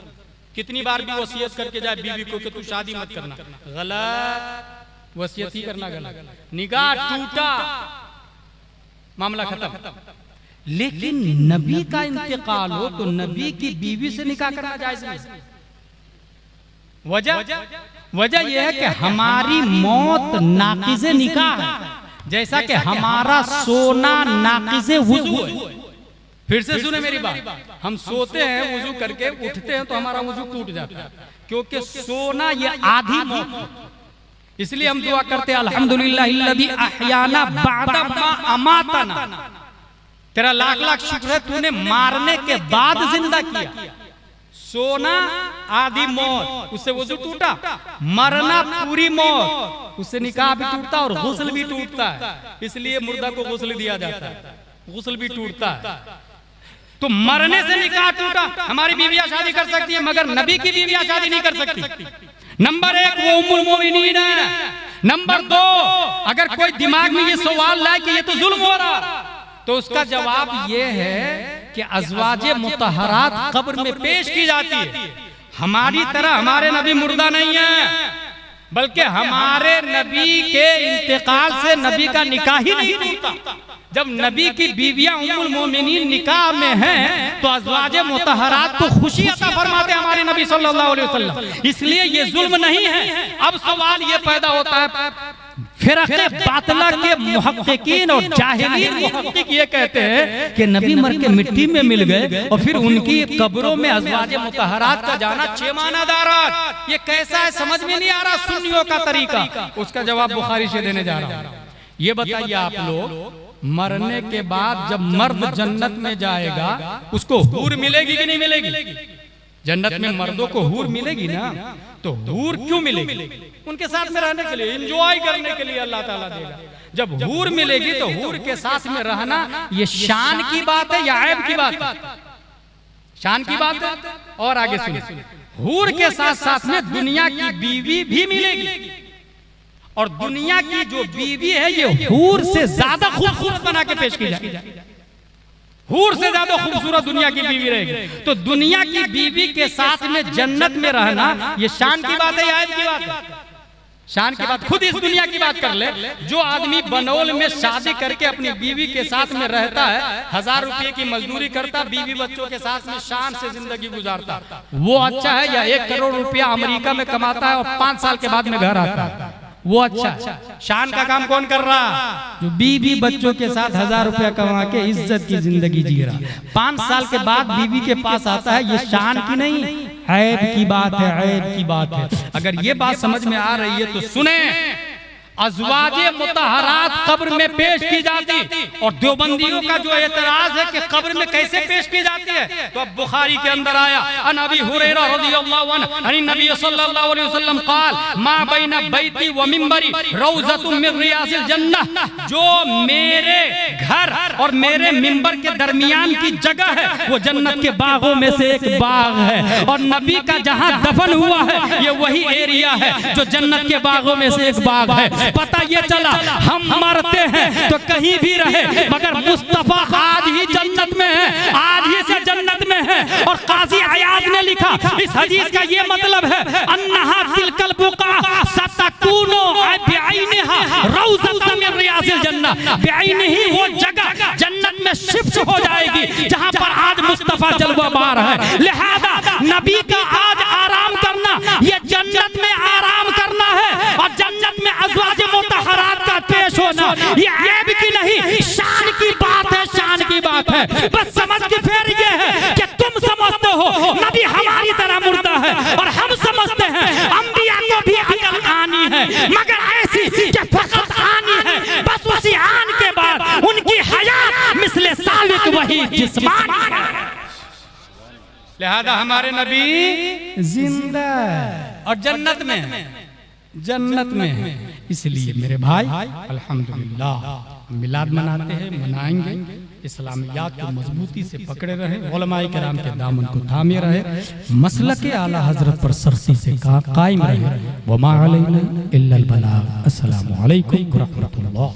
Speaker 2: कितनी बार भी वसीयत करके जाए बीवी को कि तू शादी मत करना, गलत, वसीयत ही करना गलत। निगाह टूटा, मामला खत्म। लेकिन नबी का इंतकाल हो तो नबी की बीवी से निकाह करना जायज नहीं। वजह यह है कि हमारी मौत नाकिज़े निकाह है, जैसा कि हमारा सोना नाकिज़े वुज़ू है। फिर से सुने मेरी बात, हम सोते हैं वुज़ू करके, उठते हैं तो हमारा वुज़ू टूट जाता है, क्योंकि सोना ये आधी मौत है। इसलिए हम दुआ करते हैं अल्हम्दुलिल्लाहिल्लज़ी अहयाना बअदा मा अमातना। तेरा लाख लाख शुक्र है तूने मारने के बाद जिंदा किया। सोना आधी मौत, उससे वुज़ू टूटा, मरना पूरी मौत, उससे निकाह भी टूटता और गुस्ल भी टूटता है। इसलिए मुर्दा को गुस्ल दिया जाता है, गुस्ल भी टूटता है। तो मरने से निकाह टूटा। हमारी बीवियां शादी कर सकती है मगर नबी की बीवियां शादी नहीं कर सकती। नंबर 1 वो उम्मुल मोमिनीन है। नंबर 2, अगर कोई दिमाग में ये सवाल लाए कि ये तो जुल्म हो रहा, तो उसका जवाब ये है कि अज़वाजे मुतहरात कब्र में पेश की जाती है। हमारी तरह हमारे नबी मुर्दा नहीं है,
Speaker 1: बल्कि हमारे नबी के इंतकाल से नबी का निकाह ही नहीं टूटता। जब नबी की बीवियां उम्मुल मोमिनीन निकाह में हैं तो अज़वाजे मुतहरात को खुशी अता फरमाते हमारे नबी सल्लल्लाहु अलैहि वसल्लम। इसलिए ये जुल्म नहीं है। अब सवाल ये पैदा होता है, फिरक़े बातिला के मुहक्किकीन और जाहिलीन मुहक्किक ये कहते हैं कि नबी मर के मिट्टी में मिल गए और फिर उनकी कब्रों में अज़वाजे मुतहरात का जाना चेमानादारात, ये कैसा है समझ में नहीं आ रहा सुन्नियों का तरीका। उसका जवाब बुखारी से देने जा रहा हूं। ये बताइए आप लोग, मरने के बाद जब मर्द जन्नत में जाएगा उसको हूर मिलेगी कि नहीं मिलेगी? जन्नत में मर्दों को हूर मिलेगी ना, तो हूर क्यों मिलेगी? उनके साथ में रहने के लिए, एंजॉय करने के लिए अल्लाह ताला देगा। जब हूर मिलेगी तो हूर के साथ में रहना ये शान की बात है या ऐब की बात है? शान की बात है। और आगे सुनिए, हूर के साथ साथ में दुनिया की बीवी भी मिलेगी और दुनिया की जो बीवी है ये हूर से ज्यादा खूबसूरत बना के पेश की जाएगी। हूर से ज्यादा खूबसूरत दुनिया की बीवी रहेगी। तो दुनिया की बीवी के साथ में जन्नत में रहना ये शान की बात है या ऐब की बात है? शान की बात। खुद इस दुनिया की बात कर ले, जो आदमी बनोल में शादी करके अपनी बीवी के साथ में रहता है, 1000 रुपए की मजदूरी करता, बीवी बच्चों के साथ में शान से जिंदगी गुजारता, वो अच्छा है या 1 करोड़ रुपया अमेरिका में कमाता है और 5 साल के बाद में घर आता है? वो अच्छा है। शान का काम कौन कर रहा? जो बीवी बच्चों के साथ 1000 रुपया कमा के इज्जत की जिंदगी जी रहा, 5 साल के बाद बीवी के पास आता है, ये शान की नहीं ऐब की बात है, ऐब की बात है। अगर ये बात समझ में आ रही है तो सुने, अज़वाजे मुतहरात कब्र में पेश की जाती, और देवबंदियों का जो एतराज है कि कब्र में कैसे पेश की जाती है, तो अब बुखारी के अंदर आया, अन अबी हुरैरा रज़ियल्लाहु अन्हु अन नबी सल्लल्लाहु अलैहि वसल्लम क़ाल मा बैना बैती व मिंबरी रौज़तुम मिन रियाज़िल जन्नह, जो मेरे घर और मेरे मिंबर के दरमियान की जगह है वो जन्नत के बागों में से एक बाग है, और नबी का जहां दफन हुआ है ये वही एरिया है जो जन्नत के बागों में से एक बाग है। पता ये चला हम मरते हैं तो कहीं भी रहे, मगर मुस्तफा आज ही जन्नत में है, आज ही से जन्नत में है। और काजी अयाज ने लिखा इस हदीस का ये मतलब है, अन्नहा तिलकल बुका सतकूनो बिअैनिहा रौज़तुम मिन रियाज़िल जन्नह, बिअैनिही वो जगह जन्नत में शिफ्ट हो जाएगी जहां पर आज मुस्तफा जलवा बार है। लिहाजा नबी का आज आराम करना ये जन्नत में आराम करना है, और जन्नत में अज़वाज मुतहरात का पेश होना ये ऐब की नहीं शान की बात है, शान की बात है। बस समझ के फिर ये है कि तुम समझते हो नबी हमारी तरह मुर्दा है, और हम समझते हैं अंबिया को भी अकल आनी है, मगर ऐसी कि फकत आनी है, बस उसी आन के बाद उनकी हयात मिसले सालिक वही जिस्मानी है। लिहाजा हमारे नबी जिंदा और जन्नत में है। इसलिए मेरे भाई अल्हम्दुलिल्लाह मिलाद मनाते हैं, मनाएंगे, इस्लामियात को मजबूती से पकड़े रहे, उलमाए किराम के दामन को थामे रहे, मसलके आला हजरत पर सख्ती से कायम रहे। वमा अलैना इल्लल बलाग। अस्सलामु अलैकुम व रहमतुल्लाह।